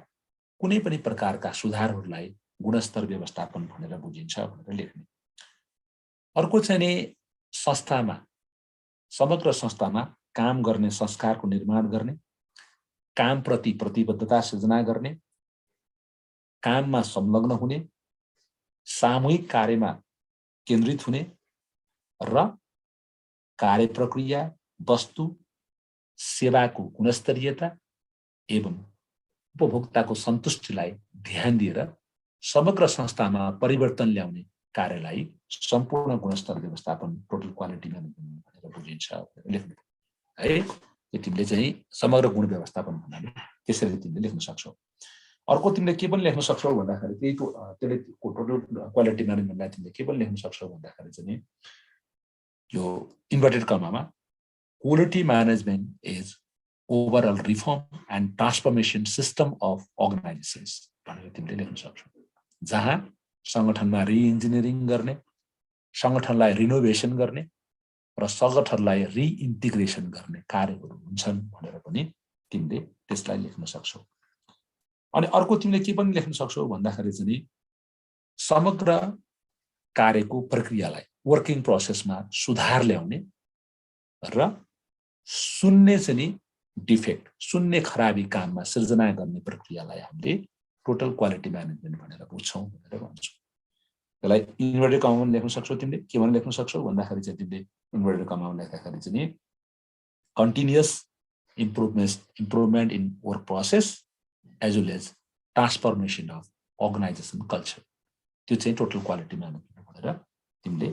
कुनै पनि प्रकारका सुधारहरूलाई गुणस्तर व्यवस्थापन भनेर बुझिन्छ भनेर लेख्ने। अर्को चाहिँ नि संस्थामा समग्र संस्थामा काम गर्ने संस्कारको निर्माण गर्ने, कामप्रति प्रतिबद्धता सृजना गर्ने, काममा संलग्न हुने, सामूहिक कार्यमा केन्द्रित हुने र कार्य प्रक्रिया, वस्तु, सेवाको गुणस्तरीयता एवं उपभोक्ताको सन्तुष्टिलाई ध्यान दिएर समग्र संस्थामा परिवर्तन ल्याउने कार्यलाई सम्पूर्ण गुणस्तर व्यवस्थापन टोटल क्वालिटी म्यानेजमेन्ट भनेर बुझिन्छ लेख्नु है। यो तिमीले चाहिँ समग्र गुण व्यवस्थापन भन्नाले त्यसरी तिमीले लेख्न सक्छौ। अर्को तिमीले के पनि लेख्न सक्छौ भन्दाखेरि त्यसले टोटल क्वालिटी म्यानेजमेन्टलाई तिमीले के पनि लेख्न सक्छौ भन्दाखेरि चाहिँ यो इन्भर्टेड कमामा quality management is overall reform and transformation system of organizations भनेर तिमीले लेख्न सक्छौ, जहाँ संगठनमा रिइन्जिनियरिङ गर्ने, संगठनलाई रिनोभेसन गर्ने र संगठनलाई रिइन्टिग्रेसन गर्ने कार्यहरू हुन्छन् भनेर पनि तिमीले त्यसलाई लेख्न सक्छौ। अनि अर्को तिमीले के पनि लेख्न सक्छौ भन्दाखेरि चाहिँ समग्र कार्यको प्रक्रियालाई वर्किङ प्रोसेसमा सुधार ल्याउने र शून्य चाहिँ डिफेक्ट, शून्य खराबी काममा सृजना गर्ने प्रक्रियालाई हामीले टोटल क्वालिटी म्यानेजमेन्ट भनेर बुझ्छौँ भनेर भन्छौँ। त्यसलाई इन्भर्टेड कमामा लेख्न सक्छौ। तिमीले के भनेर लेख्न सक्छौ भन्दाखेरि चाहिँ तिमीले इन्भर्टेड कमामा लेख्दाखेरि चाहिँ continuous improvement in work process as well as transformation of organisation culture, त्यो चाहिँ टोटल क्वालिटी म्यानेजमेन्ट भनेर तिमीले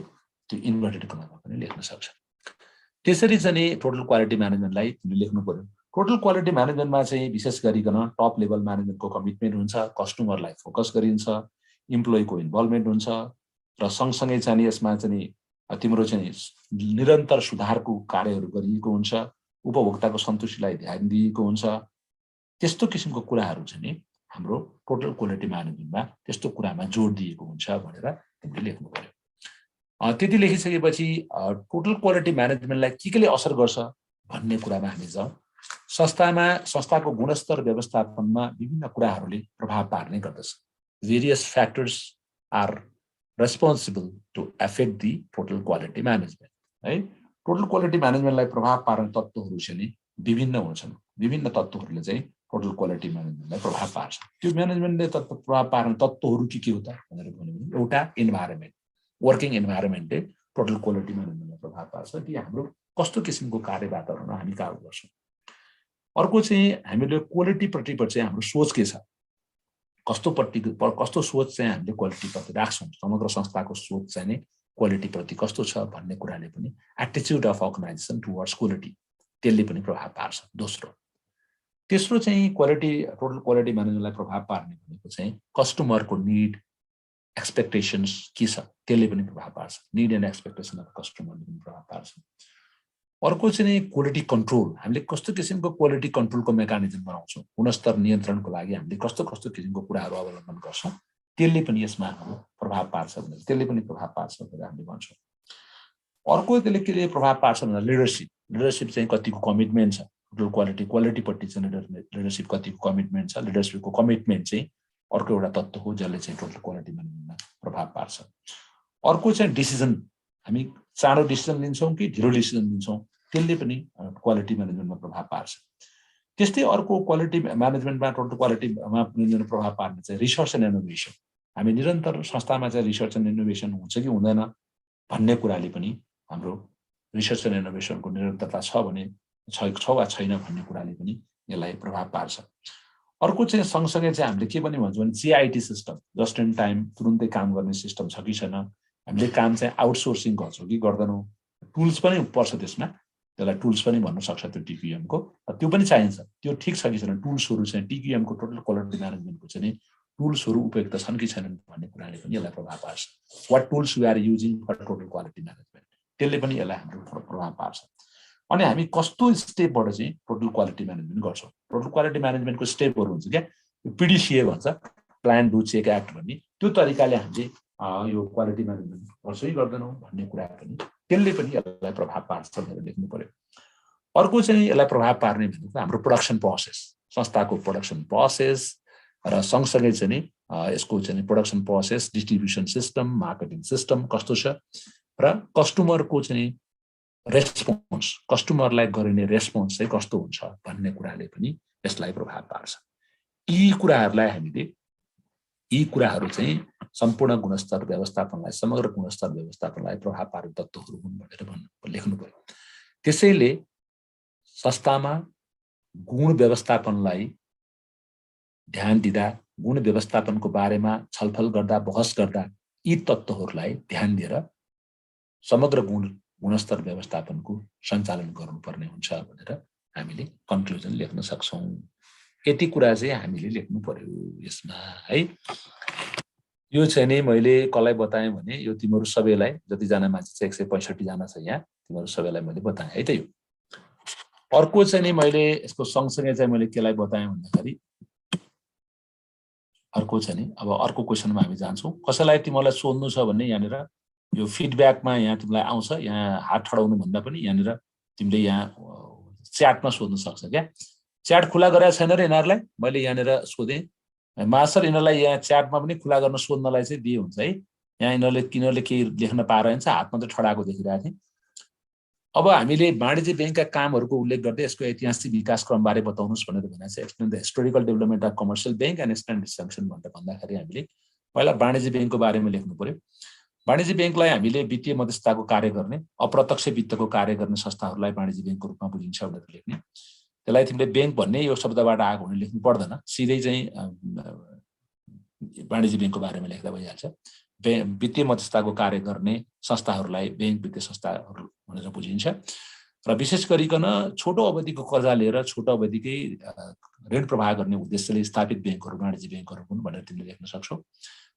त्यो इन्भर्टेड कमामा पनि लेख्न सक्छ। त्यसरी चाहिँ टोटल क्वालिटी म्यानेजमेन्टलाई तिमीले लेख्नु पर्यो। टोटल क्वालिटी म्यानेजमेन्टमा चाहिँ विशेष गरिकन टप लेभल म्यानेजमेन्टको कमिटमेन्ट हुन्छ, कस्टमरलाई फोकस गरिन्छ, इम्प्लोइको इन्भल्भमेन्ट हुन्छ र सँगसँगै चाहिँ यसमा चाहिँ तिम्रो चाहिँ निरन्तर सुधारको कार्यहरू गरिएको हुन्छ, उपभोक्ताको सन्तुष्टिलाई ध्यान दिएको हुन्छ। त्यस्तो किसिमको कुराहरू चाहिँ हाम्रो टोटल क्वालिटी म्यानेजमेन्टमा त्यस्तो कुरामा जोड दिएको हुन्छ भनेर तिमीले लेख्नु पर्यो। त्यति लेखिसकेपछि टोटल क्वालिटी म्यानेजमेन्टलाई केले असर गर्छ भन्ने कुरामा हामी जाउँ। संस्थाको गुणस्तर व्यवस्थापनमा विभिन्न कुराहरूले प्रभाव पार्ने गर्दछ। Various factors are responsible to affect the total quality management. है, टोटल क्वालिटी म्यानेजमेन्टलाई प्रभाव पार्ने तत्त्वहरू चाहिँ विभिन्न हुन्छन्। विभिन्न तत्त्वहरूले चाहिँ टोटल क्वालिटी म्यानेजमेन्टलाई प्रभाव पार्छ। त्यो म्यानेजमेन्टले प्रभाव पार्ने तत्त्वहरू के होता भनेर भन्यो भने एउटा इन्भाइरोमेन्ट, वर्किङ इन्भाइरोमेन्टले टोटल क्वालिटी म्यानेजमेन्टलाई प्रभाव पार्छ कि हाम्रो कस्तो किसिमको कार्य वातावरणमा हामी काम गर्छौँ। अर्को चाहिँ हामीले क्वालिटीप्रति चाहिँ हाम्रो सोच के छ, कस्तो सोच चाहिँ हामीले क्वालिटीप्रति राख्छौँ, समग्र संस्थाको सोच चाहिँ नि क्वालिटीप्रति कस्तो छ भन्ने कुराले पनि attitude of organisation towards quality त्यसले पनि प्रभाव पार्छ। तेस्रो चाहिँ टोटल क्वालिटी म्यानेजमेन्टलाई प्रभाव पार्ने भनेको चाहिँ कस्टमरको निड एक्सपेक्टेसन्स के छ त्यसले पनि प्रभाव पार्छ। निड एन्ड एक्सपेक्टेसन अफ कस्टमरले पनि प्रभाव पार्छ। अर्को चाहिँ क्वालिटी कन्ट्रोल, हामीले कस्तो किसिमको क्वालिटी कन्ट्रोलको मेकानिजम बनाउँछौँ, गुणस्तर नियन्त्रणको लागि हामीले कस्तो किसिमको कुराहरू अवलम्बन गर्छौँ त्यसले पनि यसमा हाम्रो प्रभाव पार्छ भनेर हामीले भन्छौँ। अर्को त्यसले के प्रभाव पार्छ भन्दा लिडरसिप चाहिँ कतिको कमिटमेन्ट छ, टोटल क्वालिटीपट्टि चाहिँ लिडरसिप कतिको कमिटमेन्ट छ। लिडरसिपको कमिटमेन्ट चाहिँ अर्को एउटा तत्त्व हो जसले चाहिँ टोटल क्वालिटी म्यानेजमेन्टमा प्रभाव पार्छ। अर्को चाहिँ डिसिजन, हामी चाँडो डिसिजन लिन्छौँ कि ढिलो डिसिजन लिन्छौँ त्यसले पनि क्वालिटी म्यानेजमेन्टमा प्रभाव पार्छ। त्यस्तै अर्को क्वालिटी म्यानेजमेन्टमा टोटल क्वालिटी म्यानेजमेन्टमा प्रभाव पार्ने चाहिँ रिसर्च एन्ड इनोभेसन। हामी निरन्तर संस्थामा चाहिँ रिसर्च एन्ड इनोभेसन हुन्छ कि हुँदैन भन्ने कुराले पनि हाम्रो रिसर्च एन्ड इनोभेसनको निरन्तरता छ वा छैन भन्ने कुराले पनि यसलाई प्रभाव पार्छ। अर्को चाहिँ सँगसँगै चाहिँ हामीले के पनि भन्छौँ भने CIT system, just in time तुरुन्तै काम गर्ने सिस्टम छ कि छैन, हामीले काम चाहिँ आउटसोर्सिङ गर्छौँ कि गर्दैनौँ, टुल्स पनि पर्छ त्यसमा, त्यसलाई टुल्स पनि भन्नु सक्छ त्यो TQM को, त्यो पनि चाहिन्छ, त्यो ठिक छ कि छैन। टुल्सहरू चाहिँ TQM को टोटल क्वालिटी म्यानेजमेन्टको चाहिँ टुल्सहरू उपयुक्त छन् कि छैनन् भन्ने कुराले पनि यसलाई प्रभाव पार्छ। What tools we are using for total quality management, त्यसले पनि यसलाई हाम्रो प्रभाव पार्छ। अनि हामी कस्तो स्टेपबाट चाहिँ टोटल क्वालिटी म्यानेजमेन्ट गर्छौँ। टोटल क्वालिटी म्यानेजमेन्टको स्टेपहरू हुन्छ क्या, PDCA भन्छ, प्लान डु चेक एक्ट भन्ने, त्यो तरिकाले हामीले यो क्वालिटी म्यानेजमेन्ट गर्छौँ कि गर्दैनौँ भन्ने कुरा पनि त्यसले पनि यसलाई प्रभाव पार्छ भनेर लेख्नु पर्यो। अर्को चाहिँ यसलाई प्रभाव पार्ने भनेको हाम्रो प्रोडक्सन प्रोसेस, संस्थाको प्रोडक्सन प्रोसेस र सँगसँगै चाहिँ यसको चाहिँ production process, distribution system, marketing system कस्तो छ र कस्टमरको चाहिँ रेस्पोन्स, कस्टमरलाई गरिने रेस्पोन्स चाहिँ कस्तो हुन्छ भन्ने कुराले पनि यसलाई प्रभाव पार्छ। यी कुराहरू चाहिँ सम्पूर्ण गुणस्तर व्यवस्थापनलाई, समग्र गुणस्तर व्यवस्थापनलाई प्रभाव पार्ने तत्त्वहरू हुन् भनेर लेख्नु पर्यो। त्यसैले संस्थामा गुण व्यवस्थापनलाई ध्यान दिँदा, गुण व्यवस्थापनको बारेमा छलफल गर्दा, बहस गर्दा यी तत्त्वहरूलाई ध्यान दिएर समग्र गुणस्तर व्यवस्थापनको सञ्चालन गर्नुपर्ने हुन्छ भनेर हामीले कन्क्लुजन लेख्न सक्छौँ। यति कुरा चाहिँ हामीले लेख्नु पर्यो यसमा है। यो चाहिँ नि मैले कसलाई बताएँ भने यो तिमीहरू सबैलाई, जतिजना मान्छे चाहिँ 165 जना छ यहाँ, तिमीहरू सबैलाई मैले बताएँ है त। यो अर्को चाहिँ नि मैले यसको सँगसँगै चाहिँ मैले केलाई बताएँ भन्दाखेरि अर्को चाहिँ नि अब अर्को क्वेसनमा हामी जान्छौँ। कसैलाई तिमीहरूलाई सोध्नु छ भने यहाँनिर यो फिडब्याकमा यहाँ तिमीलाई आउँछ, यहाँ हात ठडाउनु भन्दा पनि यहाँनिर तिमीले यहाँ च्याटमा सोध्न सक्छ क्या। च्याट खुला गरेको छैन र यिनीहरूलाई मैले यहाँनिर सोधेँ, मास्टर यिनीहरूलाई यहाँ च्याटमा पनि खुला गर्न सोध्नलाई चाहिँ दिए हुन्छ है। यहाँ यिनीहरूले केही लेख्न पाएर हात मात्रै ठडाएको देखिरहेको थिएँ। अब हामीले वाणिज्य बैंकका कामहरूको उल्लेख गर्दै यसको ऐतिहासिक विकास क्रमबारे बताउनुहोस् भनेर भनेको छ। Explain the historical development of commercial bank and explain it's function भनेर भन्दाखेरि हामीले पहिला वाणिज्य बैंकको बारेमा लेख्नु पर्यो। वाणिज्य बैंकलाई हामीले वित्तीय मध्यस्थताको कार्य गर्ने, अप्रत्यक्ष वित्तको कार्य गर्ने संस्थाहरूलाई वाणिज्य बैंकको रूपमा बुझिन्छ भनेर लेख्ने। त्यसलाई तिमीले बैंक भन्ने यो शब्दबाट आएको हुने लेख्नु पर्दैन, सिधै चाहिँ वाणिज्य बैंकको बारेमा लेख्दा भइहाल्छ। वित्तीय मध्यस्थताको कार्य गर्ने संस्थाहरूलाई बैंक वित्तीय संस्थाहरू भनेर बुझिन्छ र विशेष गरिकन छोटो अवधिको कर्जा लिएर छोटो अवधिकै ऋण प्रवाह गर्ने उद्देश्यले स्थापित बैंकहरू वाणिज्य बैंकहरू हुन् भनेर तिमीले लेख्न सक्छौ।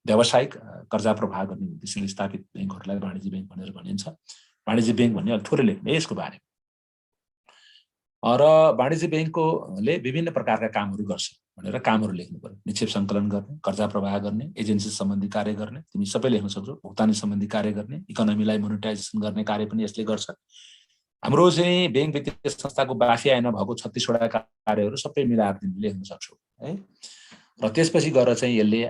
व्यावसायिक कर्जा प्रवाह गर्ने उद्देश्यले स्थापित बैंकहरूलाई वाणिज्य बैंक भनेर भनिन्छ। वाणिज्य बैंक भन्ने अलि थोरै लेख्ने यसको बारेमा। र वाणिज्य बैंकले विभिन्न प्रकारका कामहरू गर्छ भनेर कामहरू लेख्नु पर्यो। निक्षेप सङ्कलन गर्ने, कर्जा प्रवाह गर्ने, एजेन्सी सम्बन्धी कार्य गर्ने, तिमी सबै लेख्न सक्छौ। भुक्तानी सम्बन्धी कार्य गर्ने, इकोनोमीलाई मोनिटाइजेसन गर्ने कार्य पनि यसले गर्छ। हाम्रो चाहिँ बैंक वित्तीय संस्थाको बाफी आय भएको 36 वटा कार्यहरू सबै मिलाएर तिमीले लेख्न सक्छौ है। र त्यसपछि गएर चाहिँ यसले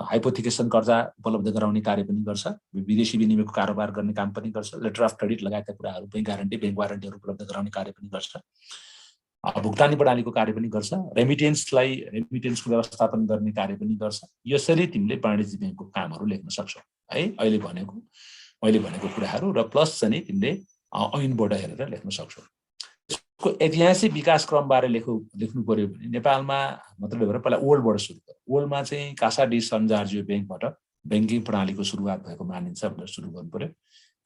हाइपोथिकेसन कर्जा उपलब्ध गराउने कार्य पनि गर्छ, विदेशी विनिमयको कारोबार गर्ने काम पनि गर्छ, लेटर अफ क्रेडिट लगायतका कुराहरू, बैंक ग्यारेन्टी, बैंक वारेन्टीहरू उपलब्ध गराउने कार्य पनि गर्छ, भुक्तानी प्रणालीको कार्य पनि गर्छ, रेमिटेन्सको व्यवस्थापन गर्ने कार्य पनि गर्छ। यसरी तिमीले वाणिज्य बैंकको कामहरू लेख्न सक्छौ है। अहिले मैले भनेको कुराहरू र प्लस चाहिँ तिमीले ऐनबाट हेरेर लेख्न सक्छौ। यसको ऐतिहासिक विकास क्रमबारे लेख्नु पर्यो भने नेपालमा मात्रै भएर पहिला ओल्डबाट सुरु गर्यो। ओल्डमा चाहिँ कासा डी सन जार्जियो बैंकबाट बैंकिङ प्रणालीको सुरुवात भएको मानिन्छ भनेर सुरु गर्नु पर्यो।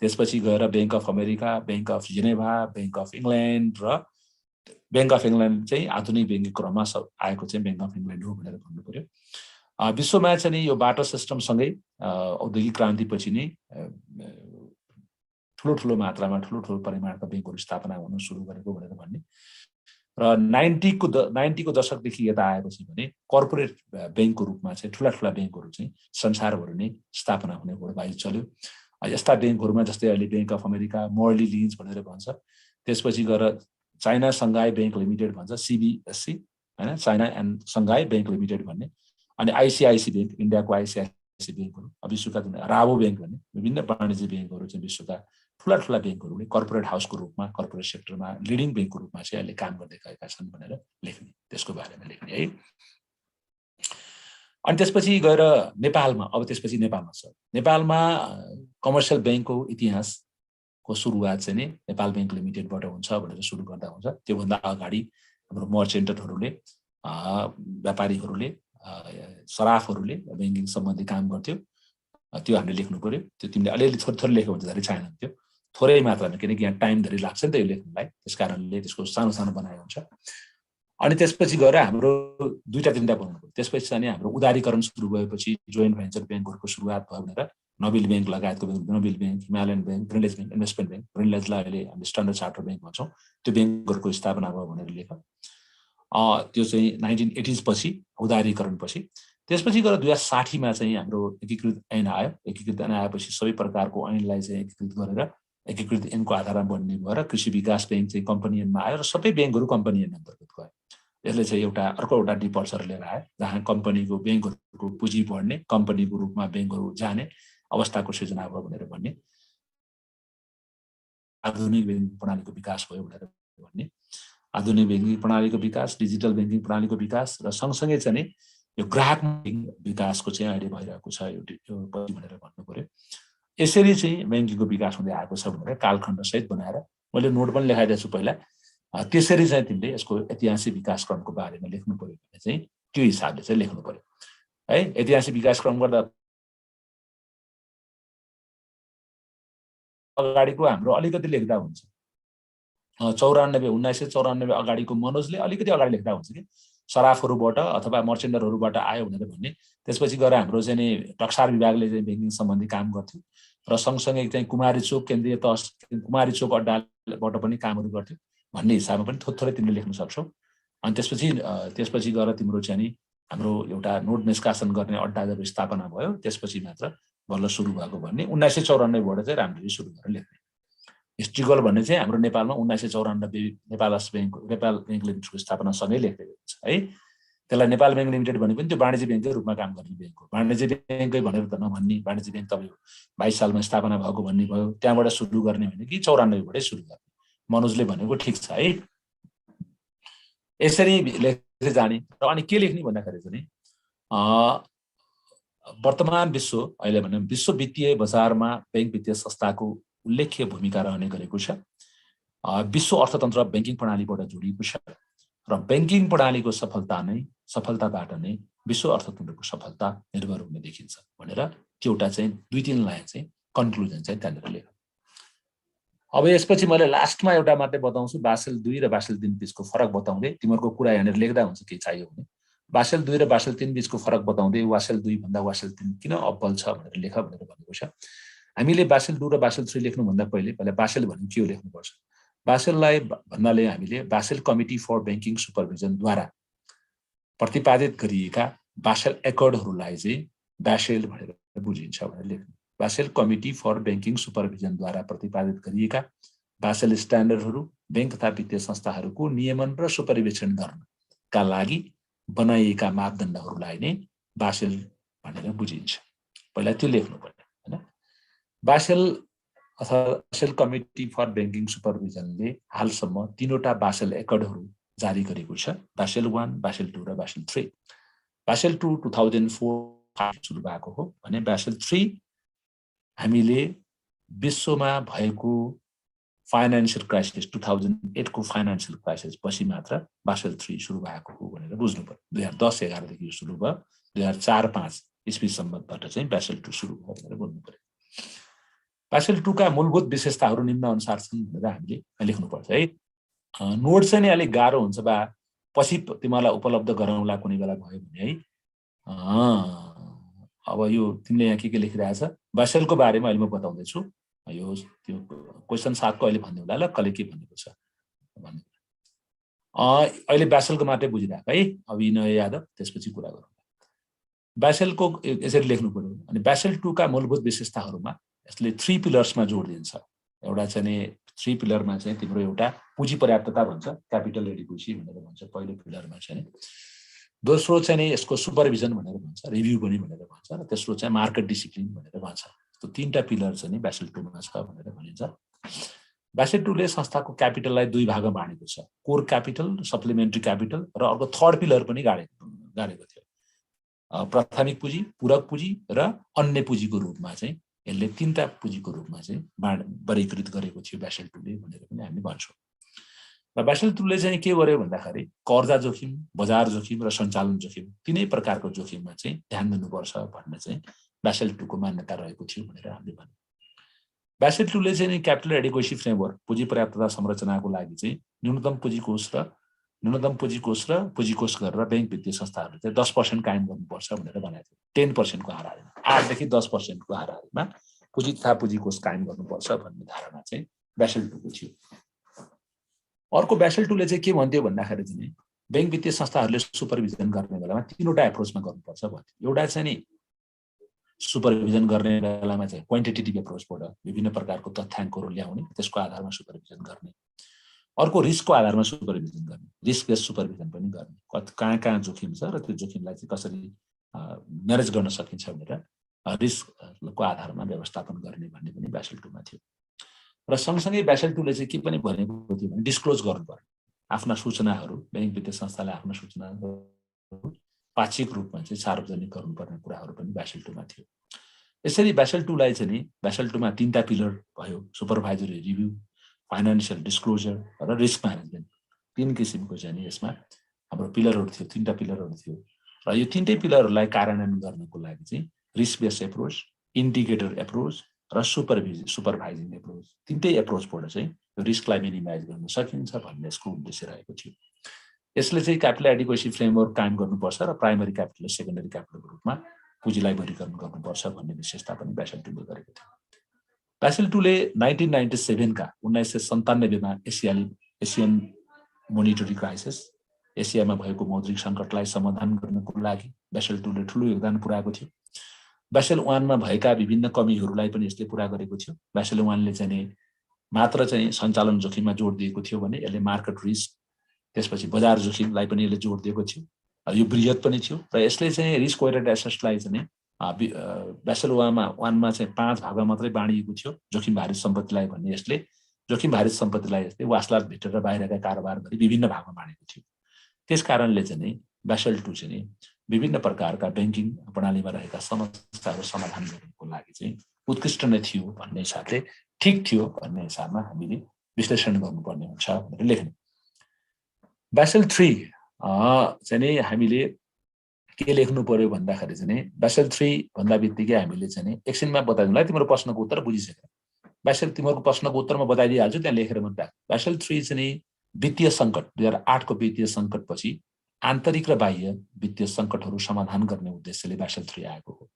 त्यसपछि गएर bank of America, bank of Geneva, bank of England र बैंक अफ इङ्ल्यान्ड चाहिँ आधुनिक बैंकिङ क्रममा आएको चाहिँ बैंक अफ इङ्ल्यान्ड हो भनेर भन्नु पर्यो। विश्वमा चाहिँ यो बाटो सिस्टमसँगै औद्योगिक क्रान्तिपछि नै ठुलो मात्रामा ठुलो परिमाणका बैंकहरू स्थापना हुन सुरु गरेको भनेर भन्ने। र 90को दशकदेखि यता आएपछि भने कर्पोरेट बैंकको रूपमा चाहिँ ठुला बैंकहरू चाहिँ संसारभरि नै स्थापना हुने घोडबाजी चल्यो। यस्ता बैंकहरूमा जस्तै अहिले bank of America, merely Lynch भनेर भन्छ, त्यसपछि गएर चाइना सङ्घाई बैंक लिमिटेड भन्छ, CBSC हैन, China and Shanghai bank limited भन्ने, अनि ICIC बैंक, इन्डियाको ICIC बैंकहरू, विश्वका राबो बैंक भन्ने विभिन्न वाणिज्य बैंकहरू चाहिँ विश्वका ठुला बैंकहरूले कर्पोरेट हाउसको रूपमा, कर्पोरेट सेक्टरमा लिडिङ बैंकको रूपमा चाहिँ अहिले काम गर्दै गएका छन् भनेर लेख्ने, त्यसको बारेमा लेख्ने है। अनि त्यसपछि गएर नेपालमा छ। नेपालमा कमर्सियल बैंकको इतिहासको सुरुवात चाहिँ नि नेपाल बैंक लिमिटेडबाट हुन्छ भनेर सुरु गर्दा हुन्छ। त्योभन्दा अगाडि हाम्रो मर्चेन्टहरूले, व्यापारीहरूले, सराफहरूले बैंकिङ सम्बन्धी काम गर्थ्यो। त्यो हामीले लेख्नु पर्यो। त्यो तिमीले अलिअलि थोरै लेख्यो भने धेरै छैन त्यो, थोरै मात्रामा, किनकि यहाँ टाइम धेरै लाग्छ नि त यो लेख्नलाई, त्यस कारणले त्यसको सानो बनाएको हुन्छ। अनि त्यसपछि गएर हाम्रो दुईटा तिनटा बनाउनु पर्यो। त्यसपछि चाहिँ हाम्रो उदारीकरण सुरु भएपछि जोइन्ट भेन्चर ब्याङ्कहरूको सुरुवात भयो भनेर नोबेल ब्याङ्क लगायतको Nabil bank, Himalayan bank, Grindlays bank, investment bank, ग्रिनलेजलाई अहिले हामीले स्ट्यान्डर्ड चार्टर ब्याङ्क भन्छौँ, त्यो ब्याङ्कहरूको स्थापना भयो भनेर लेख। त्यो चाहिँ 1980s पछि उदारीकरण पछि। त्यसपछि गएर 2060 मा चाहिँ हाम्रो एकीकृत ऐन आयो। एकीकृत ऐन आएपछि सबै प्रकारको ऐनलाई चाहिँ एकीकृत गरेर एकीकृत ऐनको आधारमा बन्ने भएर कृषि विकास ब्याङ्क चाहिँ कम्पनी ऐनमा आयो र सबै ब्याङ्कहरू कम्पनी ऐन अन्तर्गत गयो। यसले चाहिँ अर्को एउटा डिपल्सर लिएर आयो, जहाँ कम्पनीको ब्याङ्कहरूको पुँजी बढ्ने, कम्पनीको रूपमा ब्याङ्कहरू जाने अवस्थाको सृजना भयो भनेर भन्ने, आधुनिक ब्याङ्किङ प्रणालीको विकास भयो भनेर भन्ने, आधुनिक ब्याङ्किङ प्रणालीको विकास, डिजिटल ब्याङ्किङ प्रणालीको विकास र सँगसँगै चाहिँ यो ग्राहक विकासको चाहिँ अहिले भइरहेको छ यो भनेर भन्नु पर्यो। यसरी चाहिँ ब्याङ्किङको विकास हुँदै आएको छ भनेर कालखण्ड सहित बनाएर मैले नोट पनि लेखाइदिएको छु पहिला। त्यसरी चाहिँ तिमीले यसको ऐतिहासिक विकासक्रमको बारेमा लेख्नु पर्यो भने चाहिँ त्यो हिसाबले चाहिँ लेख्नु पर्यो है। ऐतिहासिक विकासक्रम गर्दा अगाडिको हाम्रो अलिकति लेख्दा हुन्छ। 1994 अगाडिको मनोजले अलिकति अगाडि लेख्दा हुन्छ कि सराफहरूबाट अथवा मर्चेन्डरहरूबाट आयो भनेर भन्ने। त्यसपछि गएर हाम्रो चाहिँ नि टक्सार विभागले चाहिँ ब्याङ्किङ सम्बन्धी काम गर्थ्यो र सँगसँगै चाहिँ कुमारी चोक केन्द्रीय कुमारी चोक अड्डाबाट पनि कामहरू गर्थ्यो भन्ने हिसाबमा पनि थोरै तिमीले लेख्न सक्छौ। अनि त्यसपछि गएर तिम्रो चाहिँ नि हाम्रो एउटा नोट निष्कासन गर्ने अड्डा जब स्थापना भयो त्यसपछि मात्र बल्ल सुरु भएको भन्ने। 1994बाट चाहिँ राम्ररी सुरु गरेर लेख्ने। हिस्ट्रिकल भन्ने चाहिँ हाम्रो नेपालमा 1994 नेपाल ब्याङ्क लिमिटेडको स्थापना सँगै लेखेको हुन्छ है। त्यसलाई नेपाल ब्याङ्क लिमिटेड भने पनि त्यो वाणिज्य ब्याङ्ककै रूपमा काम गर्ने ब्याङ्क हो। वाणिज्य ब्याङ्कै भनेर त नभन्ने, वाणिज्य ब्याङ्क तपाईँ 22 सालमा स्थापना भएको भन्ने भयो। त्यहाँबाट सुरु गर्ने भने कि 94बाटै सुरु गर्ने, मनोजले भनेको ठिक छ है। यसरी लेख्दै जाने र अनि के लेख्ने भन्दाखेरि चाहिँ वर्तमान विश्व अहिले भने विश्व वित्तीय बजारमा ब्याङ्क वित्तीय संस्थाको उल्लेख्य भूमिका रहने गरेको छ। विश्व अर्थतन्त्र ब्याङ्किङ प्रणालीबाट जोडिएको छ र ब्याङ्किङ प्रणालीको सफलताबाट नै विश्व अर्थतन्त्रको सफलता निर्भर हुने देखिन्छ भनेर त्यो एउटा चाहिँ 2-3 लाइन चाहिँ कन्क्लुजन चाहिँ त्यहाँनिर लेख। अब यसपछि मैले लास्टमा एउटा मात्रै बताउँछु, बासेल 2 र बासेल 3 बीचको फरक बताउँदै तिमीहरूको कुरा यहाँनिर लेख्दा हुन्छ के चाहियो भने। बासेल 2 र बासेल 3 बीचको फरक बताउँदै बासेल 2 भन्दा बासेल 3 किन अब्बल छ भनेर लेख भनेर भनेको छ। हामीले बासेल 2 र बासेल 3 लेख्नुभन्दा पहिला बासेल भन्ने के हो लेख्नुपर्छ। बासेललाई भन्नाले हामीले बासेल कमिटी फर ब्याङ्किङ सुपरभिजनद्वारा प्रतिपादित गरिएका बासेल एकर्डहरूलाई चाहिँ बासेल भनेर बुझिन्छ भनेर लेख्नु। बासेल कमिटी फर ब्याङ्किङ सुपरभिजनद्वारा प्रतिपादित गरिएका बासेल स्ट्यान्डर्डहरू ब्याङ्क तथा वित्तीय संस्थाहरूको नियमन र सुपरिवेक्षण गर्नका लागि बनाइएका मापदण्डहरूलाई नै बासेल भनेर बुझिन्छ। पहिला त्यो लेख्नु पर्यो हैन। बासेल अथवा बासेल कमिटी फर ब्याङ्किङ सुपरभिजनले हालसम्म 3वटा बासेल एकर्डहरू जारी गरेको छ, बासेल 1, बासेल 2 र बासेल 3। बासेल 2 2004 सुरु भएको हो भने बासेल 3 हामीले विश्वमा भएको फाइनान्शियल क्राइसिस 2008 को फाइनान्शियल क्राइसिस पछि मात्र बासेल 3 सुरु भएको हो भनेर बुझ्नु पर्यो। 2010-11 देखि सुरु भयो, 2004-05 इस्वीसम्मबाट चाहिँ बासेल 2 सुरु भयो भनेर बुझ्नु पर्यो। बासेल 2 का मूलभूत विशेषताहरू निम्न अनुसार छन् भनेर हामीले लेख्नुपर्छ है। नोट चाहिँ नि अलिक गाह्रो हुन्छ बा पछि तिमीलाई उपलब्ध गराउँला कुनै बेला भयो भने है। अब यो तिमीले यहाँ के लेखिरहेछ बासेलको बारेमा अहिले म बताउँदै छु। यो त्यो क्वेशन 7 को अहिले भन्दै होला ल कसले के भनेको छ भन्ने। अहिले बासेलको मात्रै बुझिराख है। अभिनय यादव त्यसपछि कुरा गरौँ। बासेलको यसरी लेख्नु पर्यो। अनि बासेल 2 का मूलभूत विशेषताहरूमा यसले 3 पिलर्समा जोड दिन्छ। एउटा चाहिँ नि 3 पिलरमा चाहिँ तिम्रो एउटा पुँजी पर्याप्तता भन्छ, क्यापिटल एडिक्वेसी भनेर भन्छ पहिलो पिलरमा चाहिँ। दोस्रो चाहिँ नि यसको सुपरभिजन भनेर भन्छ, रिभ्यू पनि भनेर भन्छ र तेस्रो चाहिँ मार्केट डिसिप्लिन भनेर भन्छ। त्यो 3टा पिलर चाहिँ नि बासेल 2 मा छ भनेर भनिन्छ। बासेल 2 ले संस्थाको क्यापिटललाई 2 भागमा बाँडेको छ, कोर क्यापिटल, सप्लिमेन्ट्री क्यापिटल र अर्को थर्ड पिलर पनि गाडेको थियो। प्राथमिक पुँजी, पूरक पुँजी र अन्य पुँजीको रूपमा चाहिँ यसले 3टा पुँजीको रूपमा चाहिँ वर्गीकृत गरेको थियो बासेल 2 ले भनेर पनि हामी भन्छौँ। र बासेल 2 ले चाहिँ के गर्यो भन्दाखेरि कर्जा जोखिम, बजार जोखिम र सञ्चालन जोखिम 3 प्रकारको जोखिममा चाहिँ ध्यान दिनुपर्छ भन्ने चाहिँ बासेल 2 को मान्यता रहेको थियो भनेर हामीले भन्यौँ। बासेल 2 ले चाहिँ क्यापिटल एडिक्वेसी फ्रेमवर्क, पुँजी पर्याप्तता संरचनाको लागि चाहिँ न्यूनतम पुँजी कोष र न्यूनतम पुँजी कोष र पुँजी कोष गरेर बैंक वित्तीय संस्थाहरूले चाहिँ 10% कायम गर्नुपर्छ भनेर भनेको थियो। 10% को हाराहारीमा 8 देखि 10% को हाराहारीमा पुँजी तथा पुँजी कोष कायम गर्नुपर्छ भन्ने धारणा चाहिँ बेसल 2 को थियो। अर्को बेसल 2 ले चाहिँ के भन्थ्यो भन्दाखेरि चाहिँ बैंक वित्तीय संस्थाहरूले सुपरभिजन गर्ने बेलामा 3वटा एप्रोचमा गर्नुपर्छ भन्थ्यो। एउटा चाहिँ नि सुपरभिजन गर्ने बेलामा चाहिँ क्वान्टिटेटिभ एप्रोचबाट विभिन्न प्रकारको तथ्याङ्कहरू ल्याउने, त्यसको आधारमा सुपरभिजन गर्ने। अर्को रिस्कको आधारमा सुपरभिजन गर्ने, रिस्क बेस्ड सुपरभिजन पनि गर्ने, कहाँ कहाँ जोखिम छ र त्यो जोखिमलाई चाहिँ कसरी म्यानेज गर्न सकिन्छ भनेर रिस्कको आधारमा व्यवस्थापन गर्ने भन्ने पनि बेसल 2 मा थियो। र सँगसँगै बेसल 2 ले चाहिँ के पनि भनेको थियो भने डिस्क्लोज गर्नुपर्ने आफ्ना सूचनाहरू, बैंक वित्तीय संस्थाले आफ्ना सूचनाहरू पाक्षिक रूपमा चाहिँ सार्वजनिक गर्नुपर्ने कुराहरू पनि बेसल 2 मा थियो। यसरी बेसल 2 लाई चाहिँ नि बेसल 2 मा 3टा पिलर भयो, सुपरभाइजरी रिभ्यू, फाइनान्शियल डिस्क्लोजर र रिस्क म्यानेजमेन्ट। 3 किसिमको चाहिँ नि यसमा हाम्रो पिलरहरू थियो, 3टा पिलरहरू थियो। र यो 3टै पिलरहरूलाई कार्यान्वयन गर्नको लागि चाहिँ risk based approach, indicator approach र सुपरभाइजिङ एप्रोच, 3टै एप्रोचबाट चाहिँ रिस्कलाई मिनिमाइज गर्न सकिन्छ भन्ने यसको उद्देश्य रहेको थियो। यसले चाहिँ क्यापिटल एडिक्वेसी फ्रेमवर्क कायम गर्नुपर्छ र प्राइमरी क्यापिटल र सेकेन्डरी क्यापिटलको रूपमा पुँजीलाई वर्गीकरण गर्नुपर्छ भन्ने विशेषता पनि बेसल 2 ले गरेको थियो। बेसल 2 ले 1997 का 1997 मा एसियन मोनिटरी क्राइसिस, एसियामा भएको मौद्रिक सङ्कटलाई समाधान गर्नको लागि बेसल 2 ले ठुलो योगदान पुर्याएको थियो। बेसल 1 मा भएका विभिन्न कमीहरूलाई पनि यसले पुरा गरेको थियो। बेसल 1 ले चाहिँ मात्र चाहिँ सञ्चालन जोखिममा जोड दिएको थियो भने यसले मार्केट रिस्क, त्यसपछि बजार जोखिमलाई पनि यसले जोड दिएको थियो। यो बृहत पनि थियो र यसले चाहिँ रिस्क वेटेड एसेट्सलाई चाहिँ बेसल 1 मा चाहिँ 5 भागमा मात्रै बाँडिएको थियो जोखिम भारित सम्पत्तिलाई भन्ने। यसले जोखिम भारित सम्पत्तिलाई यसले वासलात भित्र र बाहिरका कारोबार गरी विभिन्न भागमा बाँडेको थियो। त्यस कारणले चाहिँ बेसल 2 चाहिँ विभिन्न प्रकारका ब्याङ्किङ प्रणालीमा रहेका समस्याहरू समाधान गर्नको लागि चाहिँ उत्कृष्ट नै थियो भन्ने हिसाबले, ठिक थियो भन्ने हिसाबमा हामीले विश्लेषण गर्नुपर्ने हुन्छ भनेर लेख्नु। बेसल 3 चाहिँ नि हामीले के लेख्नु पर्यो भन्दाखेरि चाहिँ बेसल 3 भन्दा बित्तिकै हामीले चाहिँ एकछिनमा बताइदिनुलाई, तिम्रो प्रश्नको उत्तर बुझिसक्यो। बेसल तिमीहरूको प्रश्नको उत्तरमा बताइदिइहाल्छु, त्यहाँ लेखेर मन राख। बेसल 3 चाहिँ वित्तीय सङ्कट 2008 को वित्तीय सङ्कटपछि आन्तरिक र बाह्य वित्तीय सङ्कटहरू समाधान गर्ने उद्देश्यले बेसल 3 आएको हो।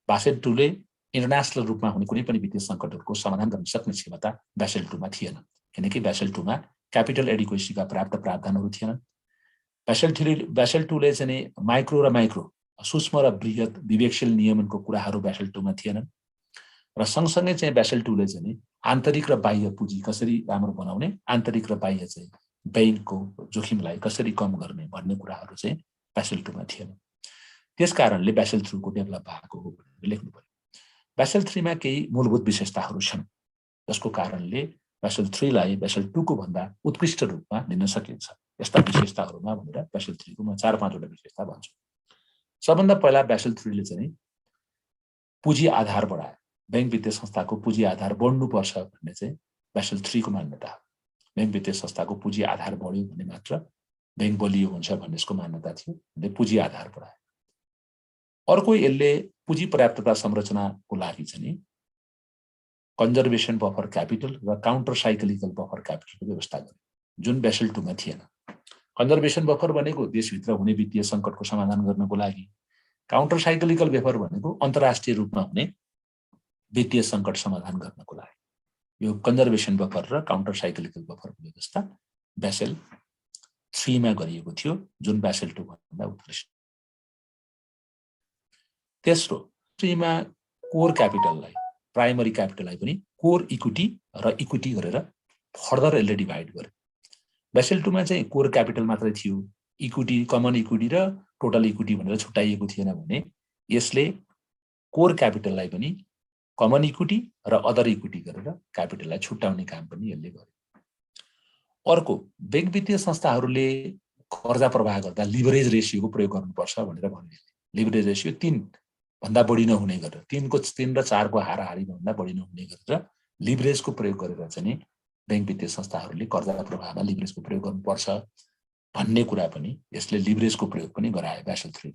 बेसल 2 ले इन्टरनेसनल रूपमा हुने कुनै पनि वित्तीय सङ्कटहरूको समाधान गर्न सक्ने क्षमता बेसल 2 मा थिएन, किनकि बेसल 2 मा क्यापिटल एडिक्वेसीका पर्याप्त प्रावधानहरू थिएनन्। बेसल 2 ले चाहिँ माइक्रो र माइक्रो, सूक्ष्म र बृहत विवेकशील नियमनको कुराहरू बेसल 2 मा थिएनन्। र सँगसँगै चाहिँ बेसल 2 ले चाहिँ आन्तरिक र बाह्य पुँजी कसरी राम्रो बनाउने, आन्तरिक र बाह्य चाहिँ बैंकको जोखिमलाई कसरी कम गर्ने भन्ने कुराहरू चाहिँ बेसल 2 मा थिएन। त्यस कारणले बेसल 3 को डेभलप भएको हो भनेर लेख्नु पर्यो। बेसल 3 मा केही मूलभूत विशेषताहरू छन् जसको कारणले बेसल 3 लाई बेसल 2 को भन्दा उत्कृष्ट रूपमा लिन सकिन्छ। यस्ता विशेषताहरूमा भनेर बेसल 3 को म 4-5 वटा विशेषता भन्छु। सबभन्दा पहिला बेसल 3 ले चाहिँ पुँजी आधार बढायो, बैंक वित्तीय संस्थाको पुँजी आधार बढ्नुपर्छ भन्ने चाहिँ बेसल 3 को मान्यता हो। बैंक वित्तीय संस्थाको पुँजी आधार बढ्यो भने मात्र बैंक बलियो हुन्छ भन्ने यसको मान्यता थियो, पुँजी आधार बढायो। अर्को यसले पुँजी पर्याप्तता संरचनाको लागि चाहिँ कन्जर्भेसन बफर क्यापिटल र काउन्टर साइक्लिकल बफर क्यापिटलको व्यवस्था गर्यो, जुन बेसल 2 मा थिएन। कन्जर्भेसन बफर भनेको देशभित्र हुने वित्तीय सङ्कटको समाधान गर्नको लागि, काउन्टर साइक्लिकल बफर भनेको अन्तर्राष्ट्रिय रूपमा हुने वित्तीय सङ्कट समाधान गर्नको लागि। यो कन्जर्भेसन बफर र काउन्टर साइक्लिकल बफरको व्यवस्था बेसल 3 मा गरिएको थियो, जुन बेसल 2 भन्दा उत्कृष्ट। तेस्रो, 3 मा कोर क्यापिटललाई, प्राइमरी क्यापिटललाई पनि कोर इक्विटी र इक्विटी गरेर फर्दर यसले डिभाइड गर्यो। बेसल 2 मा चाहिँ कोर क्यापिटल मात्रै थियो, इक्विटी, कमन इक्विटी र टोटल इक्विटी भनेर छुट्याइएको थिएन भने यसले कोर क्यापिटललाई पनि कमन इक्विटी र अदर इक्विटी गरेर क्यापिटललाई छुट्याउने काम पनि यसले गर्यो। अर्को, बैंक वित्तीय संस्थाहरूले कर्जा प्रवाह गर्दा लिभरेज रेसियोको प्रयोग गर्नुपर्छ भनेर भन्यो। लिभरेज रेसियो 3 भन्दा बढी नहुने गरेर, 3 र 4 को हाराहारी भन्दा बढी नहुने गरेर लिभरेजको प्रयोग गरेर चाहिँ बैंक वित्तीय संस्थाहरूले कर्जा प्रवाहमा लिभरेजको प्रयोग गर्नुपर्छ भन्ने कुरा पनि यसले लिभरेजको प्रयोग पनि गरायो बेसल 3।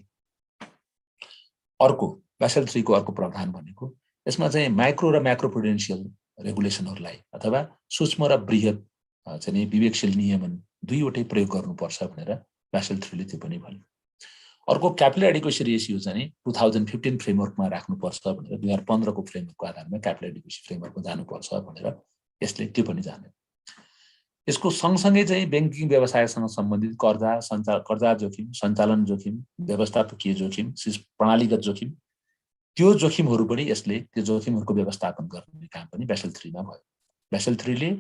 अर्को, बेसल 3 को अर्को प्रावधान भनेको यसमा चाहिँ माइक्रो र म्याक्रो प्रुडेन्शियल रेगुलेसनहरूलाई अथवा सूक्ष्म र बृहत चाहिँ विवेकशील नियमन दुईवटै प्रयोग गर्नुपर्छ भनेर बेसल 3 ले त्यो पनि भन्यो। अर्को क्यापिटल एडिक्वेसी रेसियो चाहिँ 2015 फ्रेमवर्कमा राख्नुपर्छ भनेर 2015 को फ्रेमवर्कको आधारमा क्यापिटल एडिक्वेसी फ्रेमवर्कमा जानुपर्छ भनेर यसले त्यो पनि जान्यो। यसको सँगसँगै चाहिँ बैंकिङ व्यवसायसँग सम्बन्धित कर्जा जोखिम, सञ्चालन जोखिम, व्यवस्थापकीय जोखिम, प्रणालीगत जोखिम, त्यो जोखिमहरू पनि यसले त्यो जोखिमहरूको व्यवस्थापन गर्ने काम पनि बेसल 3 मा भयो। बेसल 3 ले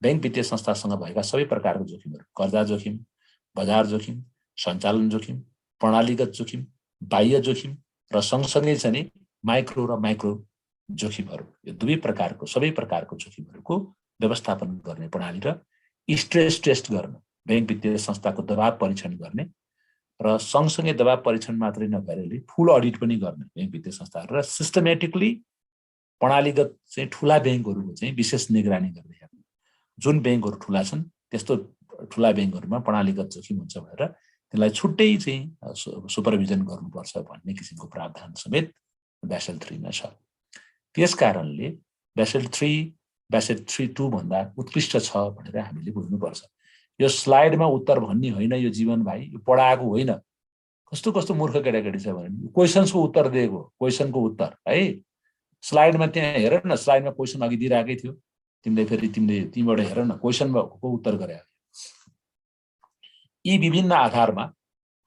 बैंक वित्तीय संस्थासँग भएका सबै प्रकारको जोखिमहरू, कर्जा जोखिम, बजार जोखिम, सञ्चालन जोखिम, प्रणालीगत जोखिम, बाह्य जोखिम र सँगसँगै चाहिँ माइक्रो र माइक्रो जोखिमहरू, यो दुवै प्रकारको सबै प्रकारको जोखिमहरूको व्यवस्थापन गर्ने प्रणाली र स्ट्रेस टेस्ट गर्न, बैंक वित्तीय संस्थाको दबाव परीक्षण गर्ने र सँगसँगै दबाव परीक्षण मात्रै नभएर फुल अडिट पनि गर्ने बैंक वित्तीय संस्थाहरू र सिस्टमेटिकली प्रणालीगत चाहिँ ठुला बैंकहरूको चाहिँ विशेष निगरानी गर्दै हेर्ने। जुन बैंकहरू ठुला छन् त्यस्तो ठुला बैंकहरूमा प्रणालीगत जोखिम हुन्छ भनेर त्यसलाई छुट्टै चाहिँ सुपरभिजन गर्नुपर्छ भन्ने किसिमको प्रावधान समेत बेसल 3 मा छ। त्यसकारणले बेसल 3 बेसल 3.2 भन्दा उत्कृष्ट छ भनेर हामीले बुझ्नुपर्छ। यो स्लाइडमा उत्तर भन्ने होइन, यो जीवन भाइ यो पढाएको होइन। कस्तो कस्तो मूर्ख केटाकेटी छ भने क्वेसन्सको उत्तर दिएको, क्वेसनको उत्तर है स्लाइडमा त्यहाँ हेर न, स्लाइडमा क्वेसन अघि दिइराकै थियो, तिमीले तीबाट हेर न क्वेसनको उत्तर गरे। यी विभिन्न आधारमा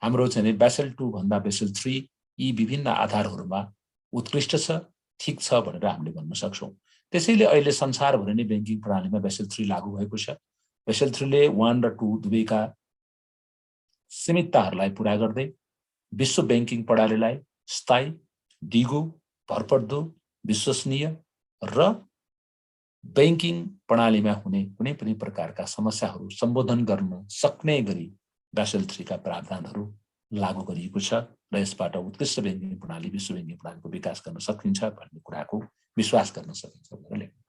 हाम्रो चाहिँ बेसल 2 भन्दा बेसल 3 यी विभिन्न आधारहरूमा उत्कृष्ट छ, ठीक छ भनेर हामीले भन्न सक्छौँ। त्यसैले अहिले संसारभरि नै बैंकिङ प्रणालीमा बेसल 3 लागू भएको छ। बेसल 3 ले 1 र 2 दुवैका सीमितताहरूलाई पूरा गर्दै विश्व बैंकिङ प्रणालीलाई स्थायी, दिगो, भरपर्दो, विश्वसनीय र बैंकिङ प्रणालीमा हुने कुनै पनि प्रकारका समस्याहरू सम्बोधन गर्न सक्ने गरी बेसल 3 का प्रावधानहरू लागू गरिएको छ र यसबाट उत्कृष्ट बैंकिङ प्रणाली, विश्व बैंकिङ प्रणालीको विकास गर्न सकिन्छ भन्ने कुराको विश्वास गर्न सकिन्छ भनेर लेख्नु।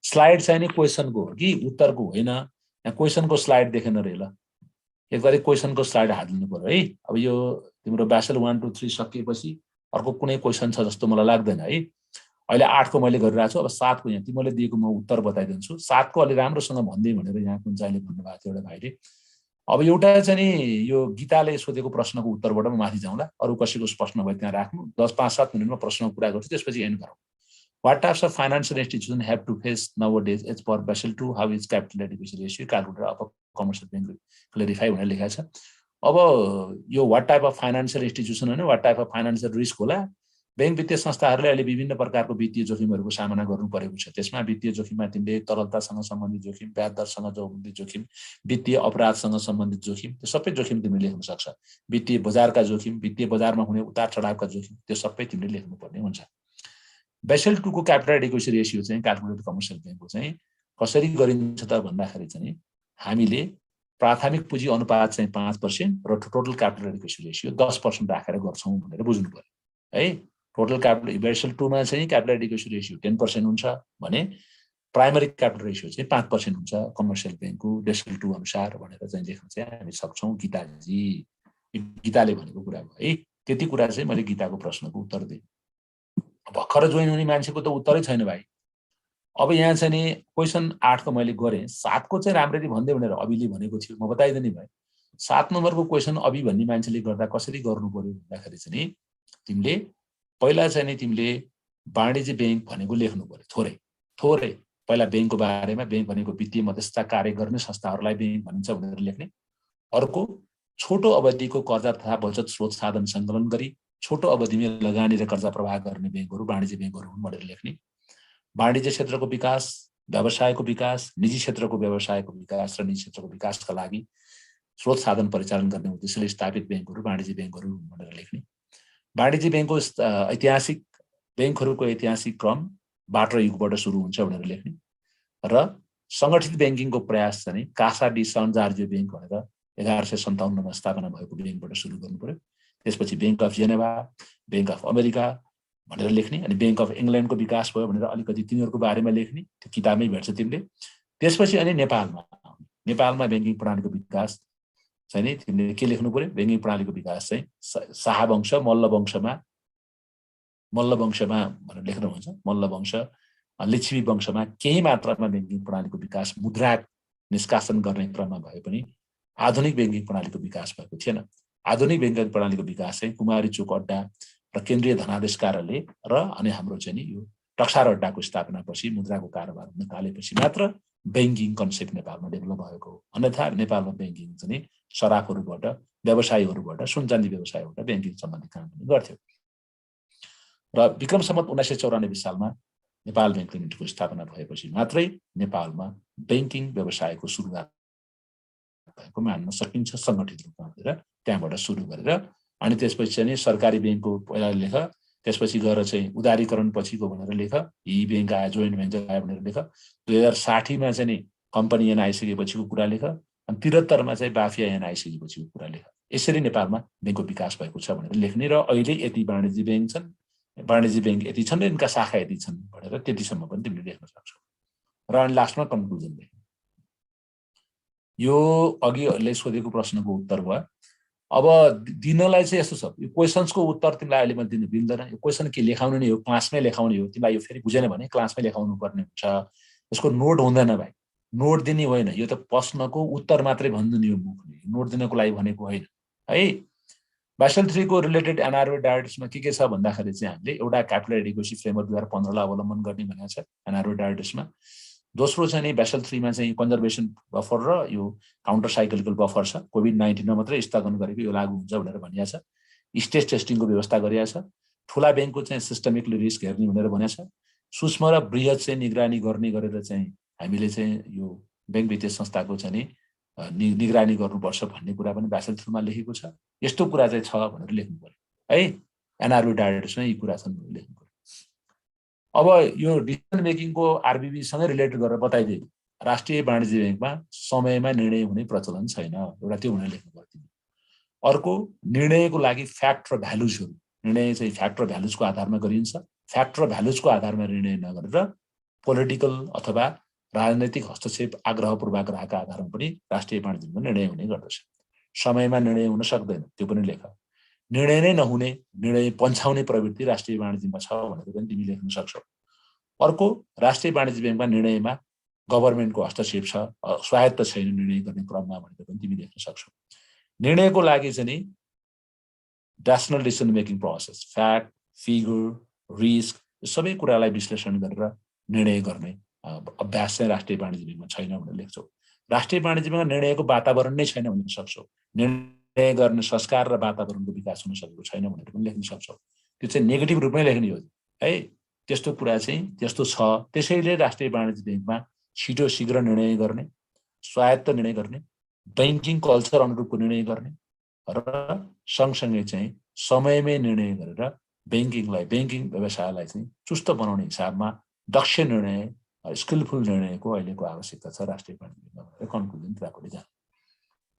स्लाइड चाहिँ नि क्वेसनको हो कि उत्तरको होइन। यहाँ क्वेसनको स्लाइड देखेन रे ल, एकबारे क्वेसनको स्लाइड हालिदिनु पर्यो है। अब यो तिम्रो बेसल 1 2 3 सकिएपछि अर्को कुनै क्वेसन छ जस्तो मलाई लाग्दैन है। अहिले 8 को मैले गरिरहेको छु, अब 7 को यहाँ तिमीले दिएको म उत्तर बताइदिन्छु। 7 को अलि राम्रोसँग भन्दै भनेर यहाँ कुन चाहिँले भन्नुभएको थियो एउटा भाइले। अब एउटा चाहिँ नि यो गीताले सोधेको प्रश्नको उत्तरबाट म माथि जाउँला, अरू कसैको प्रश्न भयो त्यहाँ राख्नु, 10 5-7 मिनेटमा प्रश्नको कुरा गर्छु, त्यसपछि एन्ड गरौँ। What types of financial institutions have to face nowadays as per Basel 2? How is capital adequacy ratio calculated of a commercial bank? Clarify भनेर लेखेको छ। अब यो what type of financial institution होइन, what type of financial risk होला। Bank वित्तीय संस्थाहरूले अहिले विभिन्न प्रकारको वित्तीय जोखिमहरूको सामना गर्नु परेको छ। त्यसमा वित्तीय जोखिममा तिमीले तरलतासँग सम्बन्धित जोखिम, ब्याज दरसँग सम्बन्धित जोखिम, वित्तीय अपराधसँग सम्बन्धित जोखिम, त्यो सबै जोखिम तिमीले लेख्न सक्छ। वित्तीय बजारका जोखिम, वित्तीय बजारमा हुने उतार चढावका जोखिम, त्यो सबै तिमीले लेख्नुपर्ने हुन्छ। बेसल 2 को क्यापिटल एडिक्वेसी रेसियो चाहिँ क्याल्कुलेटेड कमर्सियल बैंकको चाहिँ कसरी गरिन्छ त भन्दाखेरि चाहिँ हामीले प्राथमिक पुँजी अनुपात चाहिँ 5% र टोटल क्यापिटल एडिक्वेसी रेसियो 10% राखेर गर्छौँ भनेर बुझ्नु पर्यो है। टोटल क्यापिटल बेसल 2 मा चाहिँ क्यापिटल एडिक्वेसी रेसियो 10% हुन्छ भने प्राइमरी क्यापिटल रेसियो चाहिँ 5% हुन्छ कमर्सियल बैंकको बेसल 2 अनुसार भनेर चाहिँ लेख्न चाहिँ हामी सक्छौँ। गीताले भनेको कुरा हो है। त्यति कुरा चाहिँ मैले गीताको प्रश्नको उत्तर दिएँ। भर्खर जोइन हुने मान्छेको त उत्तरै छैन भाइ। अब यहाँ चाहिँ नि क्वेसन 8 को मैले गरेँ, 7 को चाहिँ राम्ररी भन्दै भनेर अभिले भनेको थियो, म बताइदिने भए। 7 नम्बरको क्वेसन अभि भन्ने मान्छेले गर्दा कसरी गर्नु पर्यो भन्दाखेरि चाहिँ नि तिमीले पहिला चाहिँ नि तिमीले वाणिज्य बैंक भनेको लेख्नु पर्यो, थोरै पहिला बैंकको बारेमा, बैंक भनेको वित्तीय मध्यस्थता कार्य गर्ने संस्थाहरूलाई बैंक भनिन्छ भनेर लेख्ने। अर्को छोटो अवधिको कर्जा तथा बचत स्रोत साधन सङ्कलन गरी छोटो अवधिमा लगानी र कर्जा प्रवाह गर्ने बैंकहरू वाणिज्य बैंकहरू हुन् भनेर लेख्ने। वाणिज्य क्षेत्रको विकास, व्यवसायको विकास, निजी क्षेत्रको व्यवसायको विकास र निजी क्षेत्रको विकासका लागि स्रोत साधन परिचालन गर्ने उद्देश्यले स्थापित बैंकहरू वाणिज्य बैंकहरू हुन् भनेर लेख्ने। वाणिज्य बैंकको ऐतिहासिक बैंकहरूको ऐतिहासिक क्रम बाट र युगबाट सुरु हुन्छ भनेर लेख्ने र सङ्गठित बैंकिङको प्रयास चाहिँ कासा डी सन्जार्जियो बैंक भनेर 1157 मा स्थापना भएको बैंकबाट सुरु गर्नु पर्यो। त्यसपछि bank of Geneva, bank of America भनेर लेख्ने। अनि बैंक अफ इङ्ल्यान्डको विकास भयो भनेर अलिकति तिनीहरूको बारेमा लेख्ने, त्यो किताबमै भेट्छ तिमीले। त्यसपछि अनि नेपालमा ब्याङ्किङ प्रणालीको विकास चाहिँ नि तिमीले के लेख्नु पर्यो? ब्याङ्किङ प्रणालीको विकास चाहिँ शाहवंश मल्लवंशमा भनेर लेख्नु हुन्छ। मल्लवंश, लिच्छवी वंशमा केही मात्रामा ब्याङ्किङ प्रणालीको विकास, मुद्रा निष्कासन गर्ने क्रममा भए पनि आधुनिक ब्याङ्किङ प्रणालीको विकास भएको थिएन। आधुनिक ब्याङ्किङ प्रणालीको विकास चाहिँ कुमारी चोक अड्डा र केन्द्रीय धनादेश कार्यालय र अनि हाम्रो चाहिँ नि यो टक्सार अड्डाको स्थापनापछि मुद्राको कारोबार हुन थालेपछि मात्र ब्याङ्किङ कन्सेप्ट नेपालमा डेभलप भएको हो। अन्यथा नेपालमा ब्याङ्किङ चाहिँ सराफहरूबाट व्यवसायीहरूबाट सुनचाँदी व्यवसायबाट ब्याङ्किङ सम्बन्धी काम पनि गर्थ्यो। र विक्रम सम्वत 1994 सालमा नेपाल ब्याङ्क लिमिटेडको स्थापना भएपछि मात्रै नेपालमा ब्याङ्किङ व्यवसायको सुरुवात भएको मान्न सकिन्छ। सङ्गठित रूपमा गरेर त्यहाँबाट सुरु गरेर अनि त्यसपछि चाहिँ सरकारी ब्याङ्कको पहिला लेख, त्यसपछि गएर चाहिँ उदारीकरण पछिको भनेर लेख, यी ब्याङ्क आयो, जोइन्ट भेन्चर आयो भनेर लेख, 2060 मा चाहिँ कम्पनी ऐन आइसकेपछिको कुरा लेख, अनि 73 मा चाहिँ बाफिया ऐन आइसकेपछिको कुरा लेख। यसरी नेपालमा ब्याङ्कको विकास भएको छ भनेर लेख्ने र अहिले यति वाणिज्य ब्याङ्क छन्, वाणिज्य ब्याङ्क यति छन् र यिनका शाखा यति छन् भनेर त्यतिसम्म पनि तिमीले लेख्न सक्छौ। र अनि लास्टमा कन्क्लुजन लेख्नु। यो अघिले सोधेको प्रश्नको उत्तर भयो। अब दिनलाई चाहिँ यस्तो छ, यो क्वेसन्सको उत्तर तिमीलाई अहिले दिनु मिल्दैन। यो क्वेसन के लेखाउने नै हो, क्लासमै लेखाउने हो। तिमीलाई यो फेरि बुझेन भने क्लासमै लेखाउनु पर्ने हुन्छ। यसको नोट हुँदैन भाइ, नोट दिने होइन। यो त प्रश्नको उत्तर मात्रै भन्नु यो मुखले, नोट दिनको लागि भनेको होइन है। बासल 3 को रिलेटेड एनआरओ डायरेक्टिभ्समा के छ भन्दाखेरि चाहिँ हामीले एउटा क्यापिटल एडिक्वेसी फ्रेमवर्क 2015 लाई अवलम्बन गर्ने भनेको छ एनआरओ डायरेक्टिभ्समा। दोस्रो चाहिँ नि बासल 3 मा चाहिँ कन्जर्भेसन बफर र यो काउन्टर साइक्लिकल बफर छ। कोभिड-19 मा मात्रै स्थगन गरेको यो लागू हुन्छ भनेर भनिएको छ। स्ट्रेस टेस्टिङको व्यवस्था गरिएको छ। ठुला ब्याङ्कको चाहिँ सिस्टमिकली रिस्क हेर्ने भनेर भनेको छ। सूक्ष्म र बृहत चाहिँ निगरानी गर्ने गरेर चाहिँ हामीले चाहिँ यो ब्याङ्क वित्तीय संस्थाको चाहिँ निगरानी गर्नुपर्छ भन्ने कुरा पनि बासल 3 मा लेखेको छ। यस्तो कुरा चाहिँ छ भनेर लेख्नु पर्यो है। एनआरओ डायरेक्टिभ्समा यी कुरा छन् भनेर लेख्नु पर्यो। अब यो डिसिजन मेकिङको आरबिबीसँगै रिलेटेड गरेर बताइदिए राष्ट्रिय वाणिज्य ब्याङ्कमा समयमा निर्णय हुने प्रचलन छैन। एउटा त्यो भनेर लेख्नु पर्यो। अर्को, निर्णयको लागि फ्याक्ट र भ्यालुजहरू, निर्णय चाहिँ फ्याक्ट र भ्यालुजको आधारमा गरिन्छ। फ्याक्ट र भ्यालुजको आधारमा निर्णय नगरेर पोलिटिकल अथवा राजनैतिक हस्तक्षेप आग्रहपूर्वक रहेका आधारमा पनि राष्ट्रिय वाणिज्य ब्याङ्कमा निर्णय हुने गर्दछ। समयमा निर्णय हुन सक्दैन, त्यो पनि लेख। निर्णय नै नहुने, निर्णय पन्छाउने प्रवृत्ति राष्ट्रिय वाणिज्यमा छ भनेर पनि तिमी लेख्न सक्छौ। अर्को, राष्ट्रिय वाणिज्य ब्याङ्कमा निर्णयमा गभर्नमेन्टको हस्तक्षेप छ, स्वायत्त छैन निर्णय गर्ने क्रममा भनेर पनि तिमी लेख्न सक्छौ। निर्णयको लागि चाहिँ नि rational decision making process, fact, figure, risk सबै कुरालाई विश्लेषण गरेर निर्णय गर्ने अभ्यास चाहिँ राष्ट्रिय वाणिज्य ब्याङ्कमा छैन भनेर लेख्छौ। राष्ट्रिय वाणिज्य ब्याङ्कमा निर्णयको वातावरण नै छैन भन्न सक्छौ। निर्णय गर्ने संस्कार र वातावरणको विकास हुन सकेको छैन भनेर पनि लेख्न सक्छौ। त्यो चाहिँ नेगेटिभ रूपमै लेख्ने हो है। त्यस्तो कुरा चाहिँ त्यस्तो छ। त्यसैले राष्ट्रिय वाणिज्य ब्याङ्कमा छिटो शीघ्र निर्णय गर्ने, स्वायत्त निर्णय गर्ने, ब्याङ्किङ कल्चर अनुरूपको निर्णय गर्ने र सँगसँगै चाहिँ समयमै निर्णय गरेर ब्याङ्किङ व्यवसायलाई चाहिँ चुस्त बनाउने हिसाबमा दक्ष निर्णय, स्किलफुल निर्णयको अहिलेको आवश्यकता छ राष्ट्रिय वाणिज्य ब्याङ्कमा। कन्क्लुजन राख्दै जानु।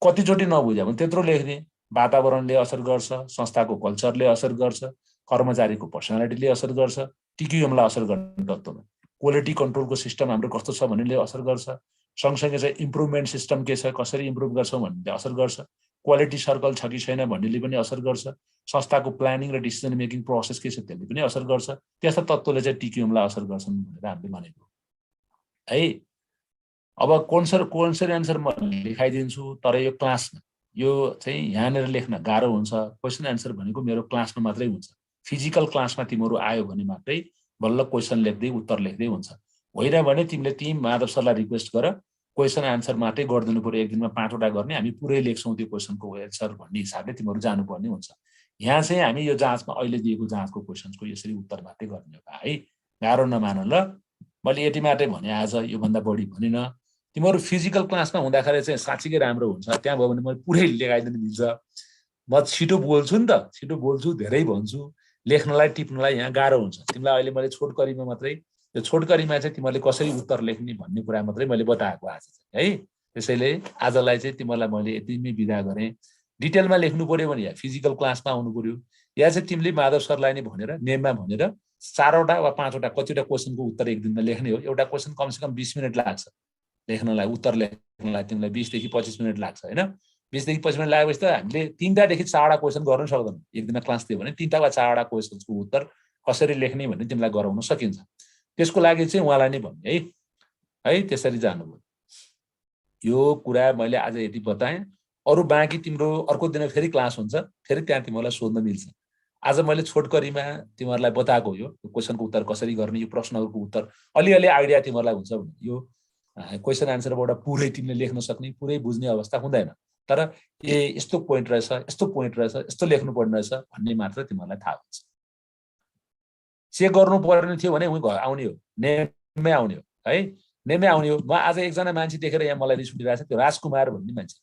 कतिचोटि नबुझ्यो भने त्यत्रो लेख्ने। वातावरणले असर गर्छ, संस्थाको कल्चरले असर गर्छ, कर्मचारीको पर्सनालिटीले असर गर्छ, टिक्युएमलाई असर गर्ने तत्त्वमा क्वालिटी कन्ट्रोलको सिस्टम हाम्रो कस्तो छ भन्नेले असर गर्छ। सँगसँगै चाहिँ इम्प्रुभमेन्ट सिस्टम के छ, कसरी इम्प्रुभ गर्छौँ भन्नेले असर गर्छ। क्वालिटी सर्कल छ कि छैन भन्नेले पनि असर गर्छ। संस्थाको प्लानिङ र डिसिजन मेकिङ प्रोसेस के छ त्यसले पनि असर गर्छ। त्यस्ता तत्त्वले चाहिँ टिक्युएमलाई असर गर्छन् भनेर हामीले भनेको है। अब क्वेसन एन्सर म लेखाइदिन्छु, तर यो क्लासमा यो चाहिँ यहाँनिर लेख्न गाह्रो हुन्छ। क्वेसन एन्सर भनेको मेरो क्लासमा मात्रै हुन्छ। फिजिकल क्लासमा तिमीहरू आयो भने मात्रै बल्ल क्वेसन लेख्दै उत्तर लेख्दै हुन्छ। होइन भने तिमीले माधव सरलाई रिक्वेस्ट गर, क्वेसन एन्सर मात्रै गरिदिनु पर्यो। एक दिनमा 5 वटा गर्ने, हामी पुरै लेख्छौँ त्यो क्वेसनको एन्सर भन्ने हिसाबले तिमीहरू जानुपर्ने हुन्छ। यहाँ चाहिँ हामी यो जाँचमा अहिले दिएको जाँचको क्वेसन्सको यसरी उत्तर मात्रै गर्ने हो है। गाह्रो नमान ल। मैले यति मात्रै भने आज, योभन्दा बढी भनिन। तिमीहरू फिजिकल क्लासमा हुँदाखेरि चाहिँ साँच्चीकै राम्रो हुन्छ। त्यहाँ भयो भने मैले पुरै लेखाइदिनु मिल्छ। म छिटो बोल्छु नि त, छिटो बोल्छु, धेरै भन्छु। लेख्नलाई टिप्नलाई यहाँ गाह्रो हुन्छ। तिमीलाई अहिले मैले छोटकरीमा मात्रै, यो छोटकरीमा चाहिँ तिमीहरूले कसरी उत्तर लेख्ने भन्ने कुरा मात्रै मैले बताएको आज है। त्यसैले आजलाई चाहिँ तिमीहरूलाई मैले यतिमै बिदा गरेँ। डिटेलमा लेख्नु पर्यो भने या फिजिकल क्लासमा आउनु पर्यो, या चाहिँ तिमीले माधव सरलाई नै भनेर नेममा भनेर 4 वटा वा 5 वटा कतिवटा क्वेसनको उत्तर एक दिनमा लेख्ने हो। एउटा क्वेसन कमसेकम 20 मिनट लाग्छ लेख्नलाई, उत्तर लेख्नलाई तिमीलाई 20 देखि 25 मिनट लाग्छ होइन। 20 देखि 25 मिनट लागेपछि त हामीले 3 देखि 4 वटा क्वेसन गर्नु सक्दैनौँ। एक दिनमा क्लास दियो भने 3 वा 4 वटा क्वेसनको उत्तर कसरी लेख्ने भन्ने तिमीलाई गराउन सकिन्छ। त्यसको लागि चाहिँ उहाँलाई नै भन्ने है। त्यसरी जानुभयो। यो कुरा मैले आज यति बताएँ, अरू बाँकी तिम्रो अर्को दिन फेरि क्लास हुन्छ, फेरि त्यहाँ तिमीहरूलाई सोध्न मिल्छ। आज मैले छोटकरीमा तिमीहरूलाई बताएको यो क्वेसनको उत्तर कसरी गर्ने, यो प्रश्नहरूको उत्तर अलिअलि आइडिया तिमीहरूलाई हुन्छ भने यो क्वेसन आन्सरबाट पुरै तिमीले लेख्न सक्ने, पुरै बुझ्ने अवस्था हुँदैन, तर यस्तो पोइन्ट रहेछ, यस्तो पोइन्ट रहेछ, यस्तो लेख्नुपर्ने रहेछ भन्ने मात्र तिमीहरूलाई थाहा हुन्छ। चेक गर्नु पर्ने थियो भने उही आउने हो, नेममै आउने हो है, नेममै आउने हो। म आज एकजना मान्छे देखेर यहाँ मलाई रिस उठिरहेको छ, त्यो राजकुमार भन्ने मान्छे